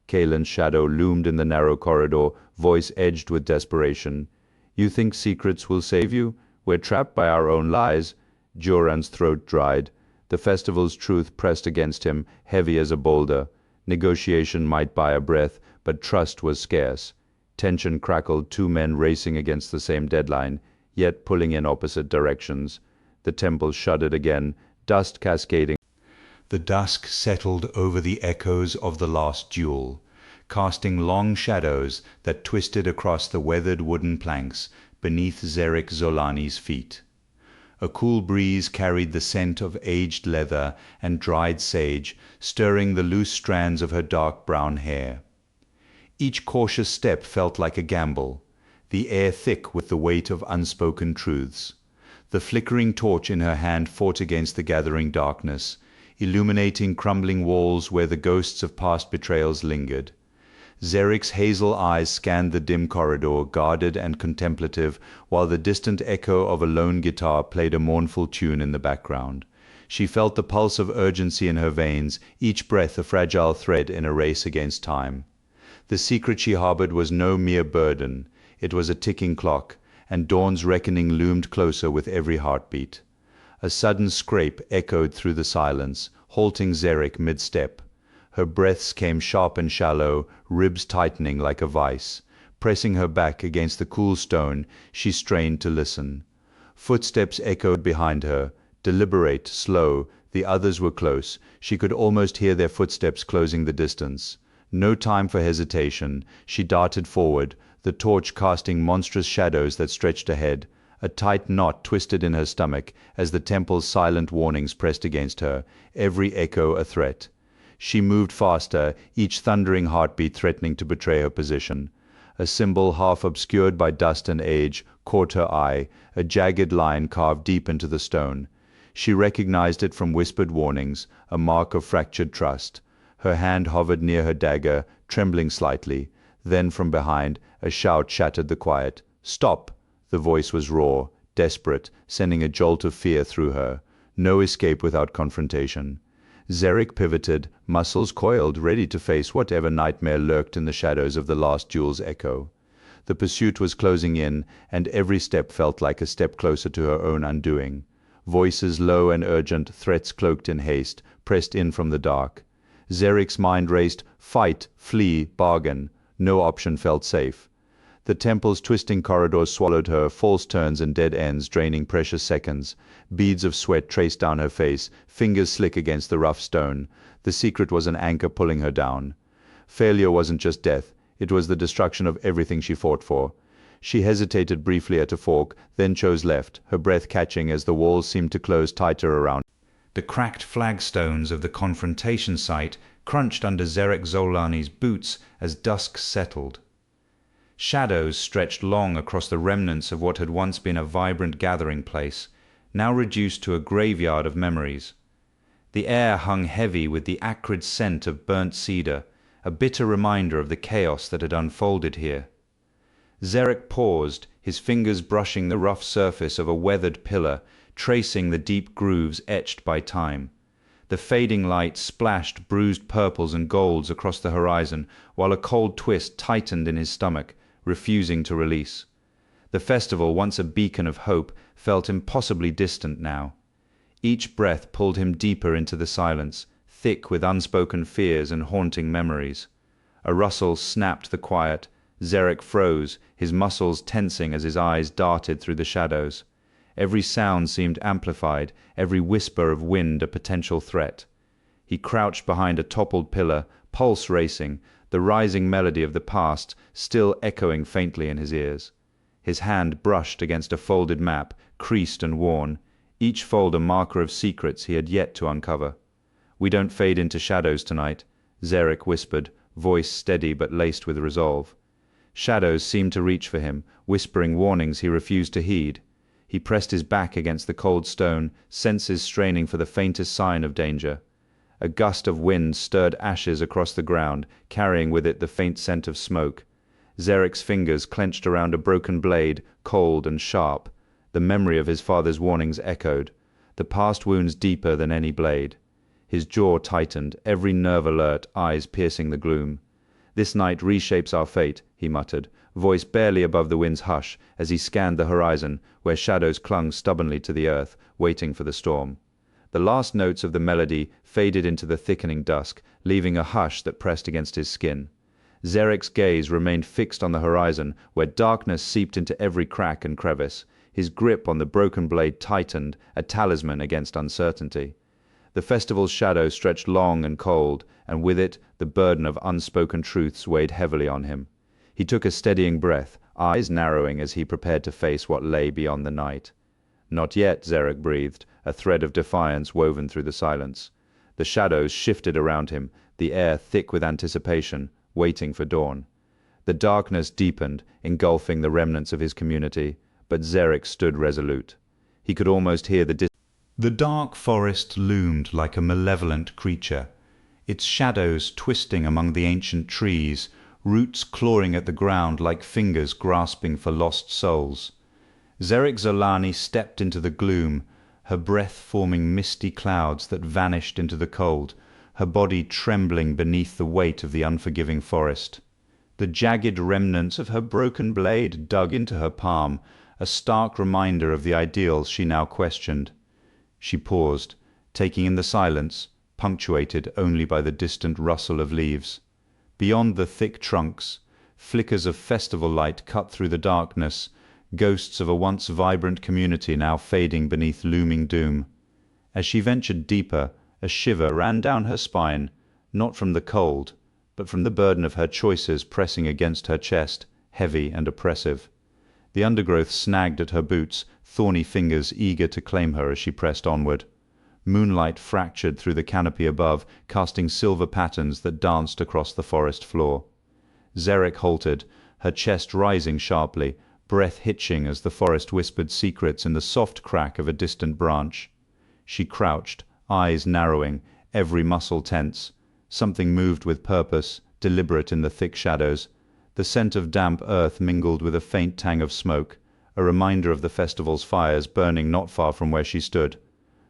Kalen's shadow loomed in the narrow corridor, voice edged with desperation. "You think secrets will save you? We're trapped by our own lies." Joran's throat dried. The festival's truth pressed against him, heavy as a boulder. Negotiation might buy a breath, but trust was scarce. Tension crackled, two men racing against the same deadline, yet pulling in opposite directions. The temple shuddered again, dust cascading. The dusk settled over the echoes of the last duel, casting long shadows that twisted across the weathered wooden planks beneath Zerek Zolani's feet. A cool breeze carried the scent of aged leather and dried sage, stirring the loose strands of her dark brown hair. Each cautious step felt like a gamble, the air thick with the weight of unspoken truths. The flickering torch in her hand fought against the gathering darkness, illuminating crumbling walls where the ghosts of past betrayals lingered. Zerek's hazel eyes scanned the dim corridor, guarded and contemplative, while the distant echo of a lone guitar played a mournful tune in the background. She felt the pulse of urgency in her veins, each breath a fragile thread in a race against time. The secret she harbored was no mere burden. It was a ticking clock, and dawn's reckoning loomed closer with every heartbeat. A sudden scrape echoed through the silence, halting Zerek mid-step. Her breaths came sharp and shallow, ribs tightening like a vice. Pressing her back against the cool stone, she strained to listen. Footsteps echoed behind her, deliberate, slow. The others were close. She could almost hear their footsteps closing the distance. No time for hesitation. She darted forward, the torch casting monstrous shadows that stretched ahead. A tight knot twisted in her stomach as the temple's silent warnings pressed against her, every echo a threat. She moved faster, each thundering heartbeat threatening to betray her position. A symbol half obscured by dust and age caught her eye, a jagged line carved deep into the stone. She recognized it from whispered warnings, a mark of fractured trust. Her hand hovered near her dagger, trembling slightly. Then from behind, a shout shattered the quiet. "Stop!" The voice was raw, desperate, sending a jolt of fear through her. No escape without confrontation. Zarek pivoted, muscles coiled, ready to face whatever nightmare lurked in the shadows of the last duel's echo. The pursuit was closing in, and every step felt like a step closer to her own undoing. Voices low and urgent, threats cloaked in haste, pressed in from the dark. Zarek's mind raced, fight, flee, bargain. No option felt safe. The temple's twisting corridors swallowed her, false turns and dead ends draining precious seconds. Beads of sweat traced down her face, fingers slick against the rough stone. The secret was an anchor pulling her down. Failure wasn't just death, it was the destruction of everything she fought for. She hesitated briefly at a fork, then chose left, her breath catching as the walls seemed to close tighter around. The cracked flagstones of the confrontation site crunched under Zarek Zolani's boots as dusk settled. Shadows stretched long across the remnants of what had once been a vibrant gathering place, now reduced to a graveyard of memories. The air hung heavy with the acrid scent of burnt cedar, a bitter reminder of the chaos that had unfolded here. Zarek paused, his fingers brushing the rough surface of a weathered pillar, tracing the deep grooves etched by time. The fading light splashed bruised purples and golds across the horizon, while a cold twist tightened in his stomach, refusing to release. The festival, once a beacon of hope, felt impossibly distant now. Each breath pulled him deeper into the silence, thick with unspoken fears and haunting memories. A rustle snapped the quiet. Zarek froze, his muscles tensing as his eyes darted through the shadows. Every sound seemed amplified, every whisper of wind a potential threat. He crouched behind a toppled pillar, pulse racing, the rising melody of the past still echoing faintly in his ears. His hand brushed against a folded map, creased and worn, each fold a marker of secrets he had yet to uncover. "We don't fade into shadows tonight," Zarek whispered, voice steady but laced with resolve. Shadows seemed to reach for him, whispering warnings he refused to heed. He pressed his back against the cold stone, senses straining for the faintest sign of danger. A gust of wind stirred ashes across the ground, carrying with it the faint scent of smoke. Zarek's fingers clenched around a broken blade, cold and sharp. The memory of his father's warnings echoed, the past wounds deeper than any blade. His jaw tightened, every nerve alert, eyes piercing the gloom. "This night reshapes our fate," he muttered, voice barely above the wind's hush, as he scanned the horizon, where shadows clung stubbornly to the earth, waiting for the storm. The last notes of the melody faded into the thickening dusk, leaving a hush that pressed against his skin. Zarek's gaze remained fixed on the horizon, where darkness seeped into every crack and crevice. His grip on the broken blade tightened, a talisman against uncertainty. The festival's shadow stretched long and cold, and with it the burden of unspoken truths weighed heavily on him. He took a steadying breath, eyes narrowing as he prepared to face what lay beyond the night. "Not yet," Zarek breathed, a thread of defiance woven through the silence. The shadows shifted around him, the air thick with anticipation, waiting for dawn. The darkness deepened, engulfing the remnants of his community, but Zarek stood resolute. He could almost hear The dark forest loomed like a malevolent creature, its shadows twisting among the ancient trees, roots clawing at the ground like fingers grasping for lost souls. Zarek Zolani stepped into the gloom, her breath forming misty clouds that vanished into the cold, her body trembling beneath the weight of the unforgiving forest. The jagged remnants of her broken blade dug into her palm, a stark reminder of the ideals she now questioned. She paused, taking in the silence, punctuated only by the distant rustle of leaves. Beyond the thick trunks, flickers of festival light cut through the darkness, ghosts of a once vibrant community now fading beneath looming doom. As she ventured deeper, a shiver ran down her spine, not from the cold, but from the burden of her choices pressing against her chest, heavy and oppressive. The undergrowth snagged at her boots, thorny fingers eager to claim her as she pressed onward. Moonlight fractured through the canopy above, casting silver patterns that danced across the forest floor. Xeric halted, her chest rising sharply, breath hitching as the forest whispered secrets in the soft crack of a distant branch. She crouched, eyes narrowing, every muscle tense. Something moved with purpose, deliberate in the thick shadows. The scent of damp earth mingled with a faint tang of smoke, a reminder of the festival's fires burning not far from where she stood.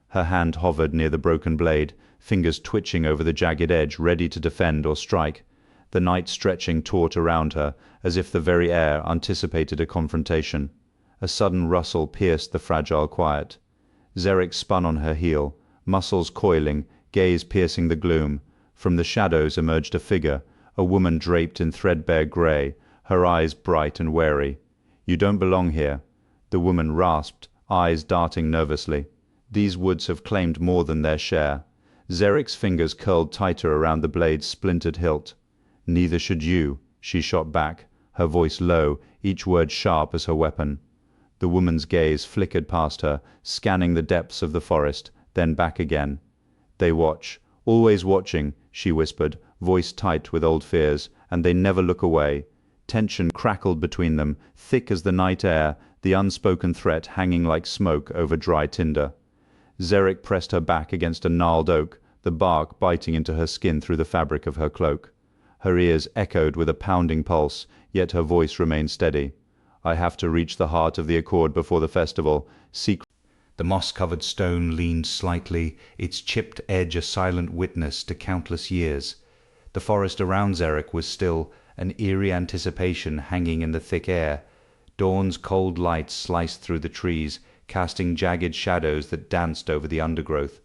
Her hand hovered near the broken blade, fingers twitching over the jagged edge, ready to defend or strike, the night stretching taut around her, as if the very air anticipated a confrontation. A sudden rustle pierced the fragile quiet. Xeric spun on her heel, muscles coiling, gaze piercing the gloom. From the shadows emerged a figure, a woman draped in threadbare grey, her eyes bright and wary. "You don't belong here," the woman rasped, eyes darting nervously. "These woods have claimed more than their share." Xeric's fingers curled tighter around the blade's splintered hilt. "Neither should you," she shot back, her voice low, each word sharp as her weapon. The woman's gaze flickered past her, scanning the depths of the forest, then back again. "They watch, always watching," she whispered, voice tight with old fears, "and they never look away." Tension crackled between them, thick as the night air, the unspoken threat hanging like smoke over dry tinder. Xeric pressed her back against a gnarled oak, the bark biting into her skin through the fabric of her cloak. Her ears echoed with a pounding pulse, yet her voice remained steady. "I have to reach the heart of the accord before the festival. The moss-covered stone leaned slightly, its chipped edge a silent witness to countless years. The forest around Xeric was still, an eerie anticipation hanging in the thick air. Dawn's cold light sliced through the trees, casting jagged shadows that danced over the undergrowth.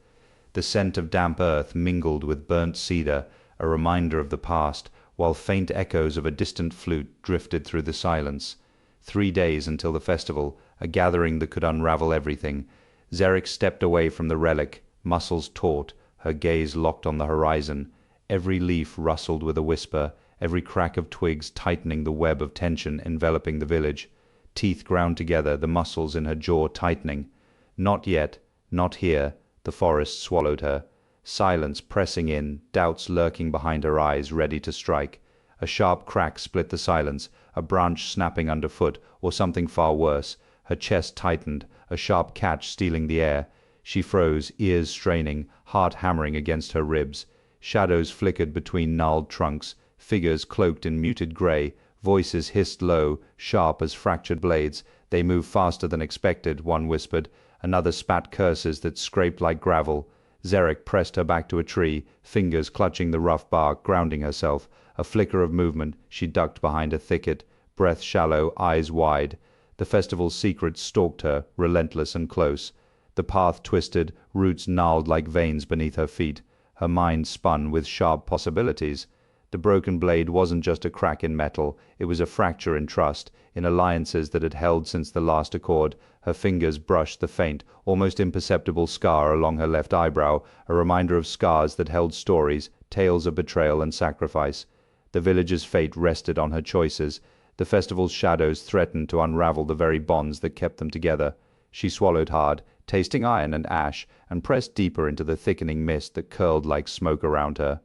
The scent of damp earth mingled with burnt cedar, a reminder of the past, while faint echoes of a distant flute drifted through the silence. 3 days until the festival, a gathering that could unravel everything. Xeric stepped away from the relic, muscles taut, her gaze locked on the horizon. Every leaf rustled with a whisper, every crack of twigs tightening the web of tension enveloping the village. Teeth ground together, the muscles in her jaw tightening. Not yet, not here, the forest swallowed her. Silence pressing in, doubts lurking behind her eyes, ready to strike. A sharp crack split the silence, a branch snapping underfoot, or something far worse. Her chest tightened, a sharp catch stealing the air. She froze, ears straining, heart hammering against her ribs. Shadows flickered between gnarled trunks, figures cloaked in muted grey, voices hissed low, sharp as fractured blades. "They move faster than expected," one whispered. Another spat curses that scraped like gravel. Xeric pressed her back to a tree, fingers clutching the rough bark, grounding herself. A flicker of movement, she ducked behind a thicket, breath shallow, eyes wide. The festival's secret stalked her, relentless and close. The path twisted, roots gnarled like veins beneath her feet. Her mind spun with sharp possibilities. The broken blade wasn't just a crack in metal, it was a fracture in trust, in alliances that had held since the last accord. Her fingers brushed the faint, almost imperceptible scar along her left eyebrow, a reminder of scars that held stories, tales of betrayal and sacrifice. The village's fate rested on her choices. The festival's shadows threatened to unravel the very bonds that kept them together. She swallowed hard, tasting iron and ash, and pressed deeper into the thickening mist that curled like smoke around her.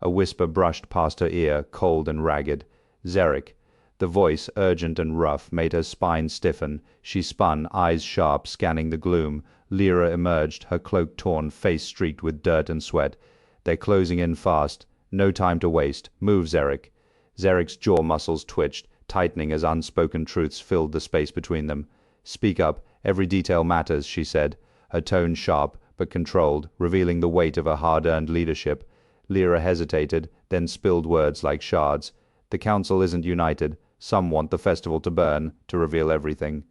A whisper brushed past her ear, cold and ragged. "Xeric." The voice, urgent and rough, made her spine stiffen. She spun, eyes sharp, scanning the gloom. Lyra emerged, her cloak torn, face streaked with dirt and sweat. "They're closing in fast. No time to waste. Move, Xeric." Xeric's jaw muscles twitched, tightening as unspoken truths filled the space between them. "Speak up. Every detail matters," she said, her tone sharp but controlled, revealing the weight of her hard-earned leadership. Lyra hesitated, then spilled words like shards. "The council isn't united. Some want the festival to burn, to reveal everything."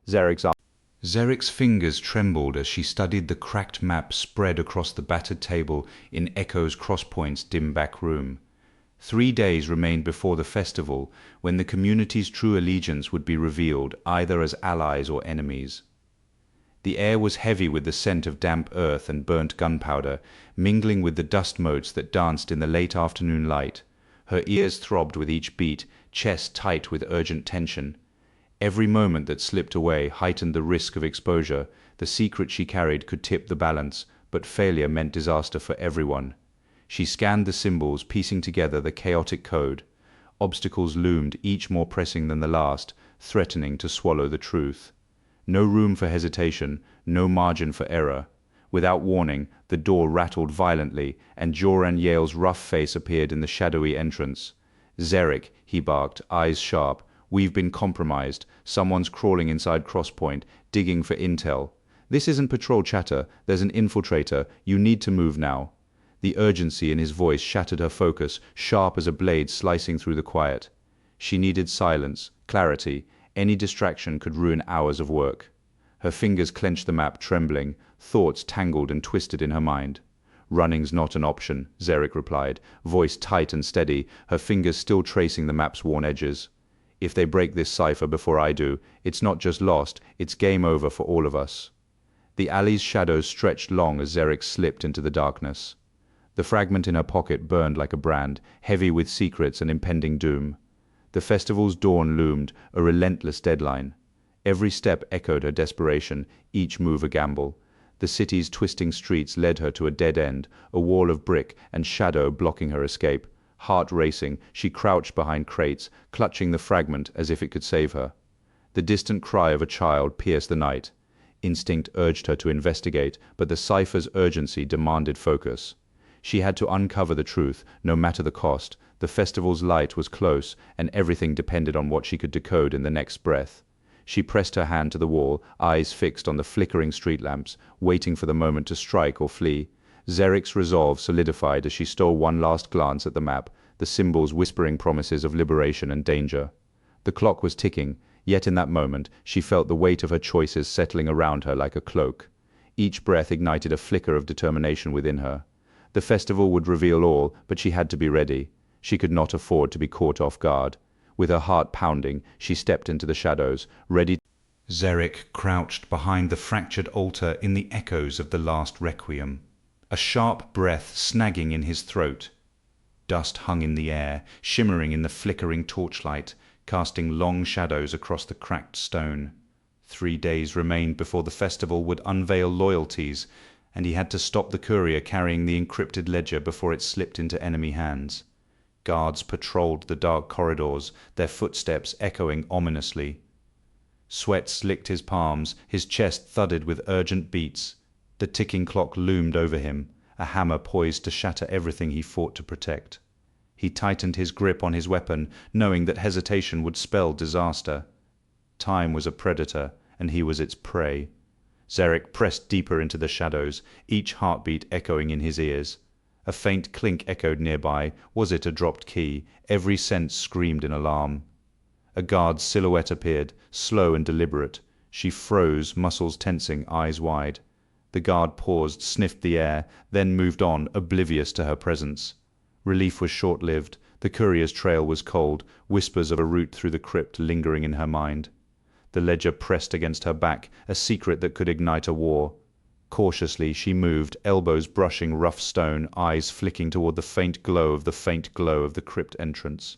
Xeric's fingers trembled as she studied the cracked map spread across the battered table in Echo's Crosspoint's dim back room. 3 days remained before the festival, when the community's true allegiance would be revealed, either as allies or enemies. The air was heavy with the scent of damp earth and burnt gunpowder, mingling with the dust motes that danced in the late afternoon light. Her ears throbbed with each beat, chest tight with urgent tension. Every moment that slipped away heightened the risk of exposure. The secret she carried could tip the balance, but failure meant disaster for everyone. She scanned the symbols, piecing together the chaotic code. Obstacles loomed, each more pressing than the last, threatening to swallow the truth. No room for hesitation, no margin for error. Without warning, the door rattled violently, and Joran Yale's rough face appeared in the shadowy entrance. "Zarek," he barked, eyes sharp, "we've been compromised. Someone's crawling inside Crosspoint, digging for intel. This isn't patrol chatter, there's an infiltrator. You need to move now." The urgency in his voice shattered her focus, sharp as a blade slicing through the quiet. She needed silence, clarity. Any distraction could ruin hours of work. Her fingers clenched the map, trembling. Thoughts tangled and twisted in her mind. "Running's not an option," Zarek replied, voice tight and steady, her fingers still tracing the map's worn edges. "If they break this cipher before I do, it's not just lost, it's game over for all of us." The alley's shadows stretched long as Zarek slipped into the darkness. The fragment in her pocket burned like a brand, heavy with secrets and impending doom. The festival's dawn loomed, a relentless deadline. Every step echoed her desperation, each move a gamble. The city's twisting streets led her to a dead end, a wall of brick and shadow blocking her escape. Heart racing, she crouched behind crates, clutching the fragment as if it could save her. The distant cry of a child pierced the night. Instinct urged her to investigate, but the cipher's urgency demanded focus. She had to uncover the truth, no matter the cost. The festival's light was close, and everything depended on what she could decode in the next breath. She pressed her hand to the wall, eyes fixed on the flickering street lamps, waiting for the moment to strike or flee. Zarek's resolve solidified as she stole one last glance at the map, the symbols whispering promises of liberation and danger. The clock was ticking, yet in that moment she felt the weight of her choices settling around her like a cloak. Each breath ignited a flicker of determination within her. The festival would reveal all, but she had to be ready. She could not afford to be caught off guard. With her heart pounding, she stepped into the shadows, ready. Zarek crouched behind the fractured altar in the echoes of the last requiem, a sharp breath snagging in his throat. Dust hung in the air, shimmering in the flickering torchlight, casting long shadows across the cracked stone. 3 days remained before the festival would unveil loyalties, and he had to stop the courier carrying the encrypted ledger before it slipped into enemy hands. Guards patrolled the dark corridors, their footsteps echoing ominously. Sweat slicked his palms, his chest thudded with urgent beats. The ticking clock loomed over him, a hammer poised to shatter everything he fought to protect. He tightened his grip on his weapon, knowing that hesitation would spell disaster. Time was a predator, and he was its prey. Zarek pressed deeper into the shadows, each heartbeat echoing in his ears. A faint clink echoed nearby. Was it a dropped key? Every sense screamed in alarm. A guard's silhouette appeared, slow and deliberate. She froze, muscles tensing, eyes wide. The guard paused, sniffed the air, then moved on, oblivious to her presence. Relief was short-lived. The courier's trail was cold, whispers of a route through the crypt lingering in her mind. The ledger pressed against her back, a secret that could ignite a war. Cautiously she moved, elbows brushing rough stone, eyes flicking toward the faint glow of the crypt entrance.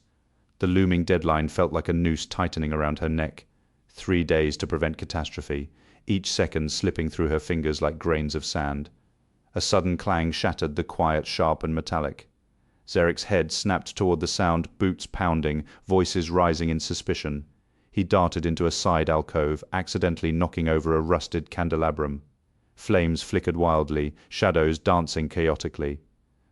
The looming deadline felt like a noose tightening around her neck. 3 days to prevent catastrophe, each second slipping through her fingers like grains of sand. A sudden clang shattered the quiet, sharp and metallic. Zarek's head snapped toward the sound, boots pounding, voices rising in suspicion. He darted into a side alcove, accidentally knocking over a rusted candelabrum. Flames flickered wildly, shadows dancing chaotically.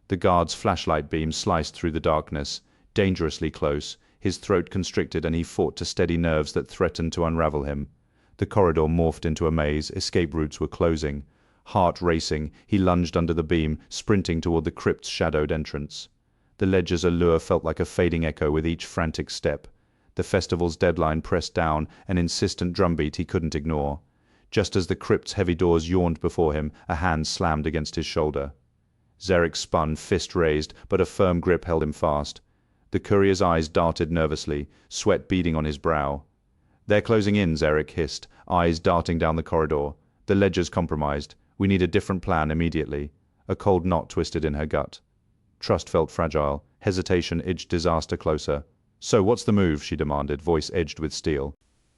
The guard's flashlight beam sliced through the darkness, dangerously close. His throat constricted and he fought to steady nerves that threatened to unravel him. The corridor morphed into a maze, escape routes were closing. Heart racing, he lunged under the beam, sprinting toward the crypt's shadowed entrance. The ledger's allure felt like a fading echo with each frantic step. The festival's deadline pressed down, an insistent drumbeat he couldn't ignore. Just as the crypt's heavy doors yawned before him, a hand slammed against his shoulder. Zarek spun, fist raised, but a firm grip held him fast. The courier's eyes darted nervously, sweat beading on his brow. "They're closing in," Zarek hissed, eyes darting down the corridor. "The ledger's compromised. We need a different plan immediately." A cold knot twisted in her gut. Trust felt fragile. Hesitation edged disaster closer. "So, what's the move?" she demanded, voice edged with steel.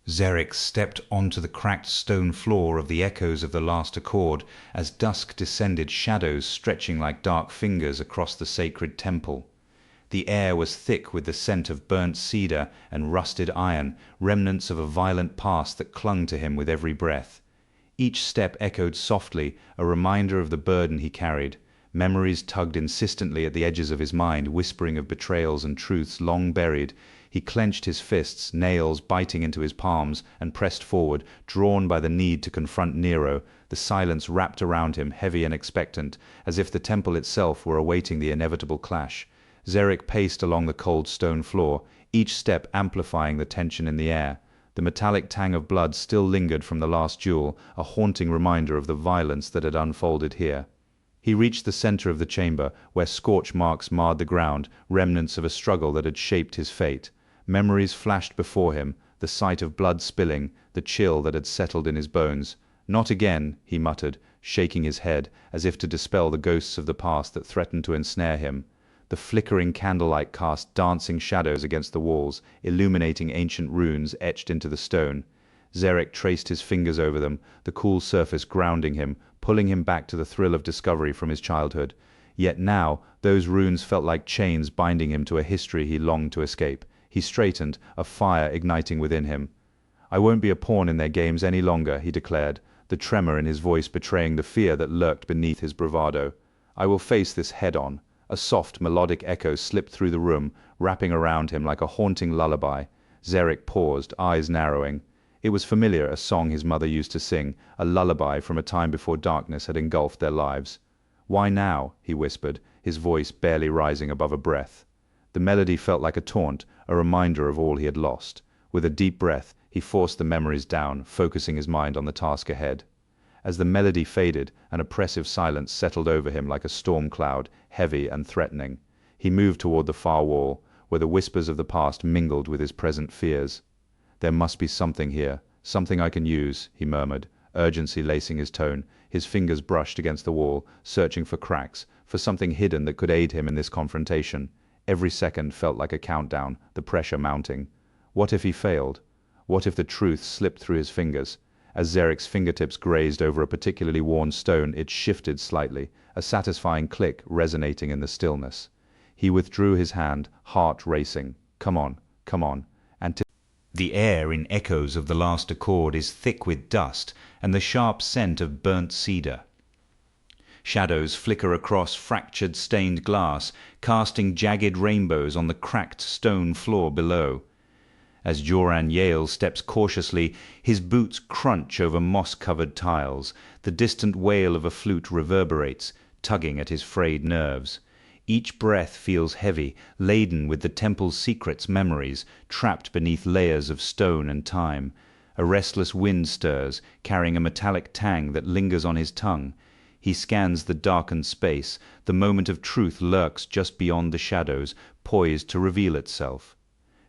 Xeric stepped onto the cracked stone floor of the echoes of the last accord as dusk descended, shadows stretching like dark fingers across the sacred temple. The air was thick with the scent of burnt cedar and rusted iron, remnants of a violent past that clung to him with every breath. Each step echoed softly, a reminder of the burden he carried. Memories tugged insistently at the edges of his mind, whispering of betrayals and truths long buried. He clenched his fists, nails biting into his palms, and pressed forward, drawn by the need to confront Nero. The silence wrapped around him, heavy and expectant, as if the temple itself were awaiting the inevitable clash. Xeric paced along the cold stone floor, each step amplifying the tension in the air. The metallic tang of blood still lingered from the last duel, a haunting reminder of the violence that had unfolded here. He reached the center of the chamber, where scorch marks marred the ground, remnants of a struggle that had shaped his fate. Memories flashed before him, the sight of blood spilling, the chill that had settled in his bones. "Not again," he muttered, shaking his head, as if to dispel the ghosts of the past that threatened to ensnare him. The flickering candlelight cast dancing shadows against the walls, illuminating ancient runes etched into the stone. Xeric traced his fingers over them, the cool surface grounding him, pulling him back to the thrill of discovery from his childhood. Yet now, those runes felt like chains binding him to a history he longed to escape. He straightened, a fire igniting within him. "I won't be a pawn in their games any longer," he declared, the tremor in his voice betraying the fear that lurked beneath his bravado. "I will face this head-on." A soft, melodic echo slipped through the room, wrapping around him like a haunting lullaby. Xeric paused, eyes narrowing. It was familiar, a song his mother used to sing, a lullaby from a time before darkness had engulfed their lives. "Why now?" he whispered, his voice barely rising above a breath. The melody felt like a taunt, a reminder of all he had lost. With a deep breath, he forced the memories down, focusing his mind on the task ahead. As the melody faded, an oppressive silence settled over him like a storm cloud, heavy and threatening. He moved toward the far wall, where the whispers of the past mingled with his present fears. "There must be something here, something I can use," he murmured, urgency lacing his tone. His fingers brushed against the wall, searching for cracks, for something hidden that could aid him in this confrontation. Every second felt like a countdown, the pressure mounting. What if he failed? What if the truth slipped through his fingers? As Xeric's fingertips grazed over a particularly worn stone, it shifted slightly, a satisfying click resonating in the stillness. He withdrew his hand, heart racing. "Come on, come on." The air in echoes of the last accord is thick with dust and the sharp scent of burnt cedar. Shadows flicker across fractured stained glass, casting jagged rainbows on the cracked stone floor below. As Joran Yale steps cautiously, his boots crunch over moss-covered tiles. The distant wail of a flute reverberates, tugging at his frayed nerves. Each breath feels heavy, laden with the temple's secrets, memories, trapped beneath layers of stone and time. A restless wind stirs, carrying a metallic tang that lingers on his tongue. He scans the darkened space. The moment of truth lurks just beyond the shadows, poised to reveal itself.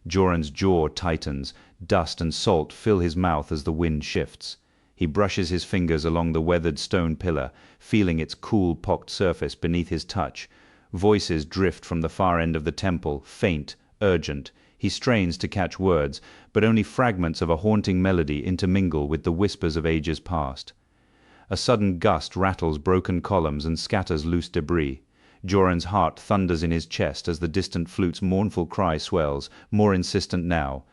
Joran's jaw tightens, dust and salt fill his mouth as the wind shifts. He brushes his fingers along the weathered stone pillar, feeling its cool, pocked surface beneath his touch. Voices drift from the far end of the temple, faint, urgent. He strains to catch words, but only fragments of a haunting melody intermingle with the whispers of ages past. A sudden gust rattles broken columns and scatters loose debris. Joran's heart thunders in his chest as the distant flute's mournful cry swells, more insistent now.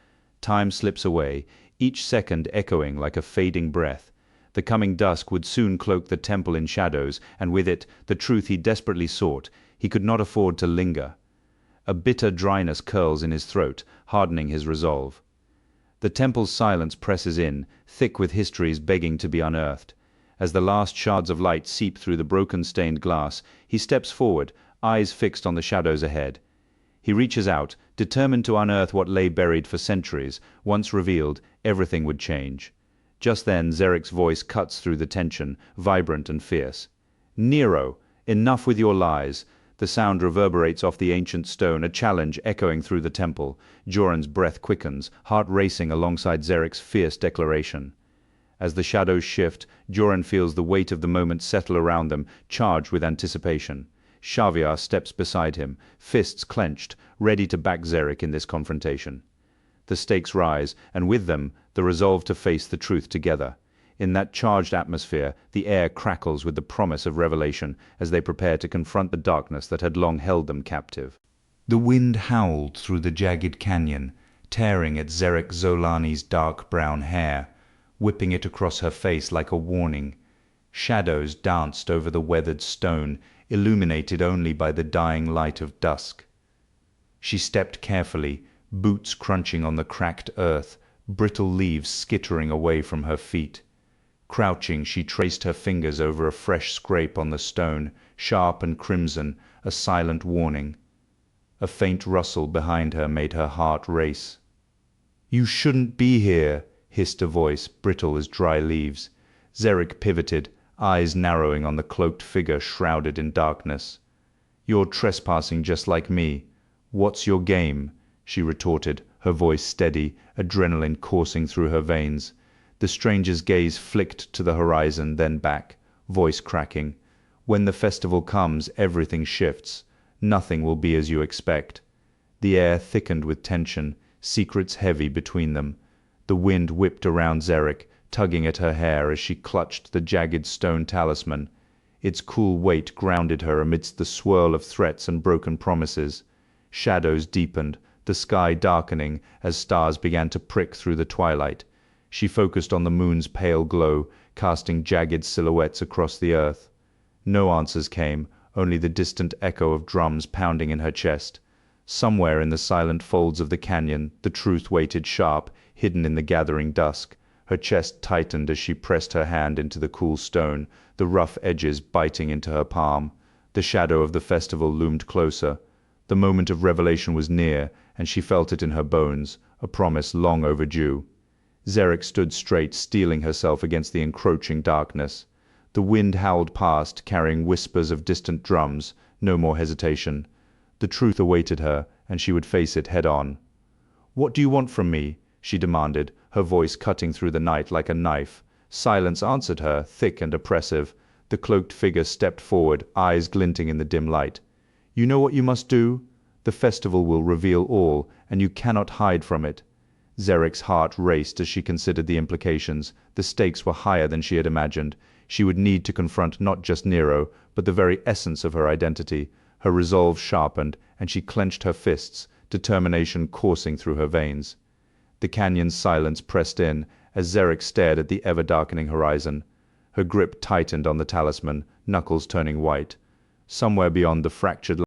Time slips away, each second echoing like a fading breath. The coming dusk would soon cloak the temple in shadows, and with it, the truth he desperately sought. He could not afford to linger. A bitter dryness curls in his throat, hardening his resolve. The temple's silence presses in, thick with histories begging to be unearthed. As the last shards of light seep through the broken stained glass, he steps forward, eyes fixed on the shadows ahead. He reaches out, determined to unearth what lay buried for centuries. Once revealed, everything would change. Just then, Xeric's voice cuts through the tension, vibrant and fierce. "Nero, enough with your lies." The sound reverberates off the ancient stone, a challenge echoing through the temple. Joran's breath quickens, heart racing alongside Xeric's fierce declaration. As the shadows shift, Joran feels the weight of the moment settle around them, charged with anticipation. Xavier steps beside him, fists clenched, ready to back Zarek in this confrontation. The stakes rise, and with them, the resolve to face the truth together. In that charged atmosphere, the air crackles with the promise of revelation as they prepare to confront the darkness that had long held them captive. The wind howled through the jagged canyon, tearing at Zarek Zolani's dark brown hair, whipping it across her face like a warning. Shadows danced over the weathered stone, illuminated only by the dying light of dusk. She stepped carefully, boots crunching on the cracked earth, brittle leaves skittering away from her feet. Crouching, she traced her fingers over a fresh scrape on the stone, sharp and crimson, a silent warning. A faint rustle behind her made her heart race. "You shouldn't be here," hissed a voice, brittle as dry leaves. Zarek pivoted, eyes narrowing on the cloaked figure shrouded in darkness. "You're trespassing just like me. What's your game?" she retorted, her voice steady, adrenaline coursing through her veins. The stranger's gaze flicked to the horizon, then back, voice cracking. "When the festival comes, everything shifts. Nothing will be as you expect." The air thickened with tension, secrets heavy between them. The wind whipped around Zarek, tugging at her hair as she clutched the jagged stone talisman. Its cool weight grounded her amidst the swirl of threats and broken promises. Shadows deepened, the sky darkening as stars began to prick through the twilight. She focused on the moon's pale glow, casting jagged silhouettes across the earth. No answers came, only the distant echo of drums pounding in her chest. Somewhere in the silent folds of the canyon, the truth waited sharp, hidden in the gathering dusk. Her chest tightened as she pressed her hand into the cool stone, the rough edges biting into her palm. The shadow of the festival loomed closer. The moment of revelation was near, and she felt it in her bones, a promise long overdue. Zarek stood straight, steeling herself against the encroaching darkness. The wind howled past, carrying whispers of distant drums. No more hesitation. The truth awaited her, and she would face it head-on. "What do you want from me?" she demanded, her voice cutting through the night like a knife. Silence answered her, thick and oppressive. The cloaked figure stepped forward, eyes glinting in the dim light. "You know what you must do? The festival will reveal all, and you cannot hide from it." Zarek's heart raced as she considered the implications. The stakes were higher than she had imagined. She would need to confront not just Nero, but the very essence of her identity. Her resolve sharpened, and she clenched her fists, determination coursing through her veins. The canyon's silence pressed in, as Zarek stared at the ever-darkening horizon. Her grip tightened on the talisman, knuckles turning white. Somewhere beyond the fractured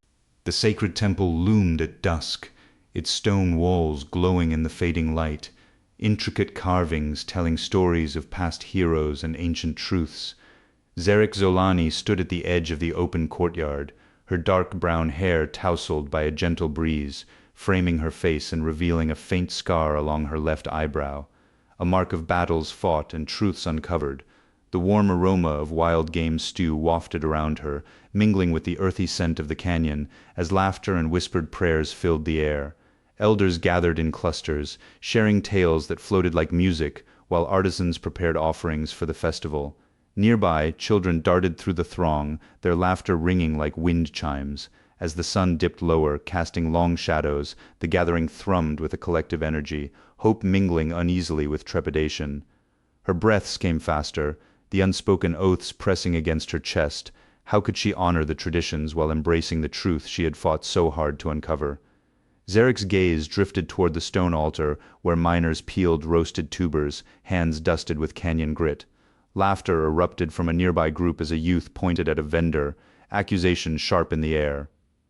The sacred temple loomed at dusk, its stone walls glowing in the fading light, intricate carvings telling stories of past heroes and ancient truths. Zarek Zolani stood at the edge of the open courtyard, her dark brown hair tousled by a gentle breeze, framing her face and revealing a faint scar along her left eyebrow, a mark of battles fought and truths uncovered. The warm aroma of wild game stew wafted around her, mingling with the earthy scent of the canyon, as laughter and whispered prayers filled the air. Elders gathered in clusters, sharing tales that floated like music, while artisans prepared offerings for the festival. Nearby, children darted through the throng, their laughter ringing like wind chimes. As the sun dipped lower, casting long shadows, the gathering thrummed with a collective energy, hope mingling uneasily with trepidation. Her breaths came faster, the unspoken oaths pressing against her chest. How could she honor the traditions while embracing the truth she had fought so hard to uncover? Zarek's gaze drifted toward the stone altar, where miners peeled roasted tubers, hands dusted with canyon grit. Laughter erupted from a nearby group as a youth pointed at a vendor, accusation sharp in the air.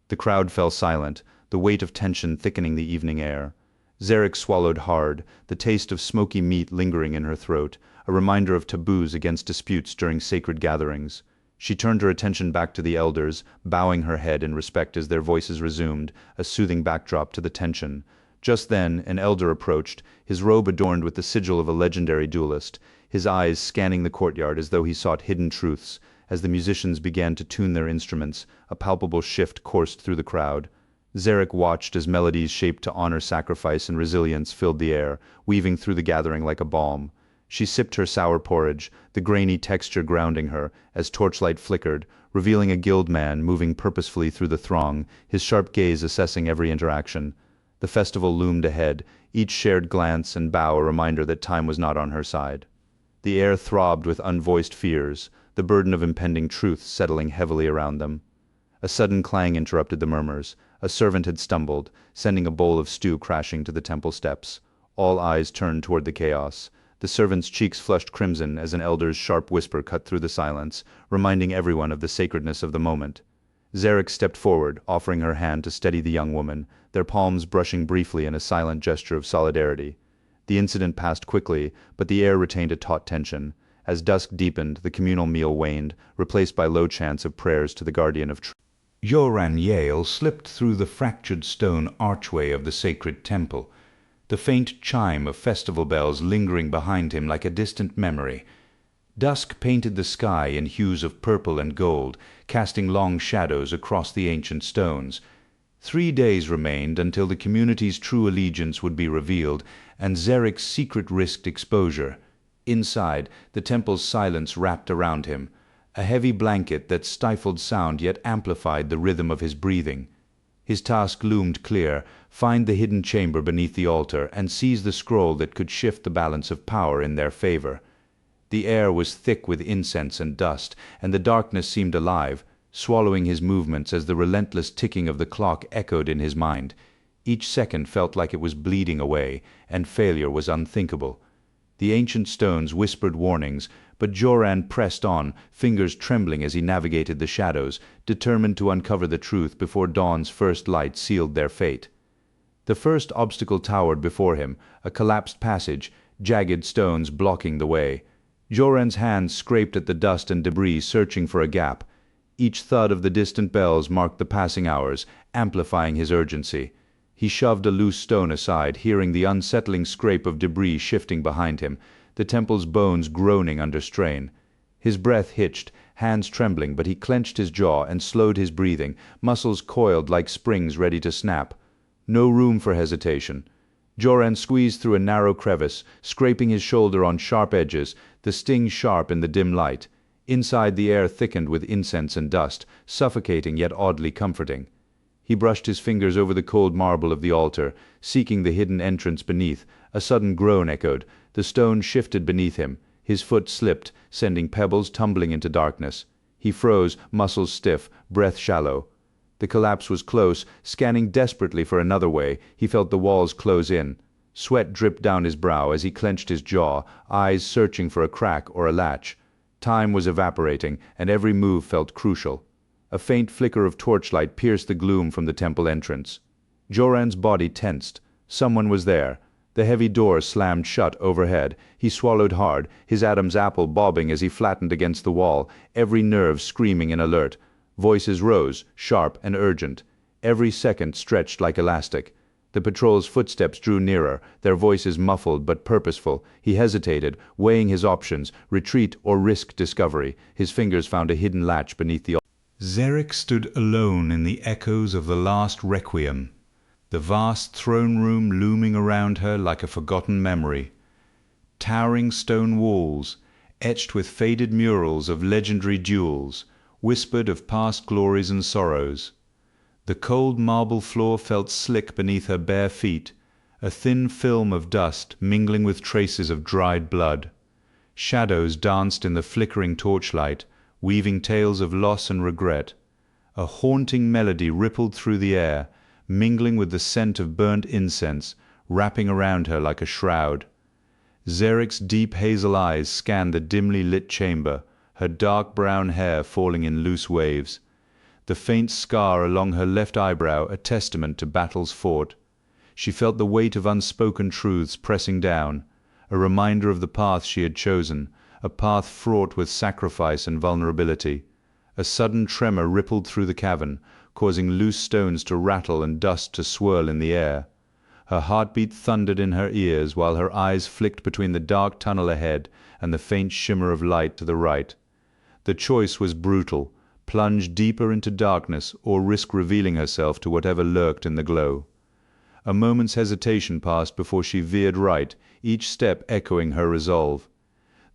The crowd fell silent, the weight of tension thickening the evening air. Zarek swallowed hard, the taste of smoky meat lingering in her throat, a reminder of taboos against disputes during sacred gatherings. She turned her attention back to the elders, bowing her head in respect as their voices resumed, a soothing backdrop to the tension. Just then, an elder approached, his robe adorned with the sigil of a legendary duelist, his eyes scanning the courtyard as though he sought hidden truths. As the musicians began to tune their instruments, a palpable shift coursed through the crowd. Zarek watched as melodies shaped to honor sacrifice and resilience filled the air, weaving through the gathering like a balm. She sipped her sour porridge, the grainy texture grounding her, as torchlight flickered, revealing a guild man moving purposefully through the throng, his sharp gaze assessing every interaction. The festival loomed ahead, each shared glance and bow a reminder that time was not on her side. The air throbbed with unvoiced fears, the burden of impending truth settling heavily around them. A sudden clang interrupted the murmurs. A servant had stumbled, sending a bowl of stew crashing to the temple steps. All eyes turned toward the chaos. The servant's cheeks flushed crimson as an elder's sharp whisper cut through the silence, reminding everyone of the sacredness of the moment. Zarek stepped forward, offering her hand to steady the young woman, their palms brushing briefly in a silent gesture of solidarity. The incident passed quickly, but the air retained a taut tension. As dusk deepened, the communal meal waned, replaced by low chants of prayers to the guardian of truth. Joran Yale slipped through the fractured stone archway of the sacred temple, the faint chime of festival bells lingering behind him like a distant memory. Dusk painted the sky in hues of purple and gold, casting long shadows across the ancient stones. 3 days remained until the community's true allegiance would be revealed, and Zarek's secret risked exposure. Inside, the temple's silence wrapped around him, a heavy blanket that stifled sound yet amplified the rhythm of his breathing. His task loomed clear: find the hidden chamber beneath the altar and seize the scroll that could shift the balance of power in their favor. The air was thick with incense and dust, and the darkness seemed alive, swallowing his movements as the relentless ticking of the clock echoed in his mind. Each second felt like it was bleeding away, and failure was unthinkable. The ancient stones whispered warnings, but Joran pressed on, fingers trembling as he navigated the shadows, determined to uncover the truth before dawn's first light sealed their fate. The first obstacle towered before him, a collapsed passage, jagged stones blocking the way. Joran's hands scraped at the dust and debris, searching for a gap. Each thud of the distant bells marked the passing hours, amplifying his urgency. He shoved a loose stone aside, hearing the unsettling scrape of debris shifting behind him, the temple's bones groaning under strain. His breath hitched, hands trembling, but he clenched his jaw and slowed his breathing, muscles coiled like springs ready to snap. No room for hesitation. Joran squeezed through a narrow crevice, scraping his shoulder on sharp edges, the sting sharp in the dim light. Inside, the air thickened with incense and dust, suffocating yet oddly comforting. He brushed his fingers over the cold marble of the altar, seeking the hidden entrance beneath. A sudden groan echoed. The stone shifted beneath him. His foot slipped, sending pebbles tumbling into darkness. He froze, muscles stiff, breath shallow. The collapse was close. Scanning desperately for another way, he felt the walls close in. Sweat dripped down his brow as he clenched his jaw, eyes searching for a crack or a latch. Time was evaporating, and every move felt crucial. A faint flicker of torchlight pierced the gloom from the temple entrance. Joran's body tensed. Someone was there. The heavy door slammed shut overhead. He swallowed hard, his Adam's apple bobbing as he flattened against the wall, every nerve screaming in alert. Voices rose, sharp and urgent. Every second stretched like elastic. The patrol's footsteps drew nearer, their voices muffled but purposeful. He hesitated, weighing his options, retreat or risk discovery. His fingers found a hidden latch beneath the altar. Zarek stood alone in the echoes of the last requiem, the vast throne room looming around her like a forgotten memory. Towering stone walls, etched with faded murals of legendary duels, whispered of past glories and sorrows. The cold marble floor felt slick beneath her bare feet, a thin film of dust mingling with traces of dried blood. Shadows danced in the flickering torchlight, weaving tales of loss and regret. A haunting melody rippled through the air, mingling with the scent of burnt incense, wrapping around her like a shroud. Zarek's deep hazel eyes scanned the dimly lit chamber, her dark brown hair falling in loose waves. The faint scar along her left eyebrow a testament to battles fought. She felt the weight of unspoken truths pressing down, a reminder of the path she had chosen, a path fraught with sacrifice and vulnerability. A sudden tremor rippled through the cavern, causing loose stones to rattle and dust to swirl in the air. Her heartbeat thundered in her ears while her eyes flicked between the dark tunnel ahead and the faint shimmer of light to the right. The choice was brutal: plunge deeper into darkness or risk revealing herself to whatever lurked in the glow. A moment's hesitation passed before she veered right, each step echoing her resolve.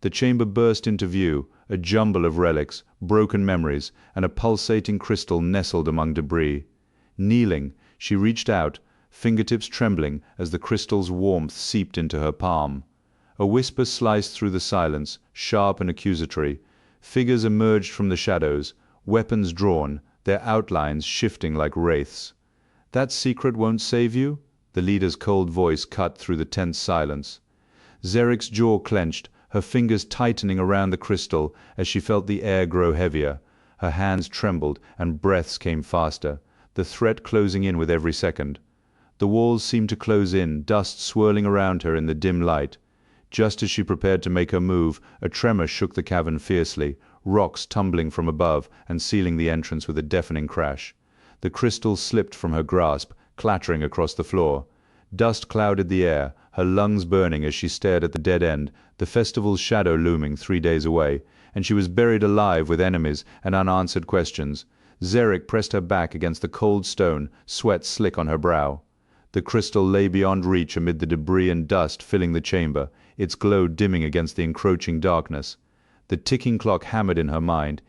The chamber burst into view, a jumble of relics, broken memories, and a pulsating crystal nestled among debris. Kneeling, she reached out, fingertips trembling as the crystal's warmth seeped into her palm. A whisper sliced through the silence, sharp and accusatory. Figures emerged from the shadows, weapons drawn, their outlines shifting like wraiths. "That secret won't save you?" The leader's cold voice cut through the tense silence. Zarek's jaw clenched, her fingers tightening around the crystal as she felt the air grow heavier. Her hands trembled and breaths came faster, the threat closing in with every second. The walls seemed to close in, dust swirling around her in the dim light. Just as she prepared to make her move, a tremor shook the cavern fiercely, rocks tumbling from above and sealing the entrance with a deafening crash. The crystal slipped from her grasp, clattering across the floor. Dust clouded the air, her lungs burning as she stared at the dead end, the festival's shadow looming 3 days away, and she was buried alive with enemies and unanswered questions. Zarek pressed her back against the cold stone, sweat slick on her brow. The crystal lay beyond reach amid the debris and dust filling the chamber, its glow dimming against the encroaching darkness. The ticking clock hammered in her mind,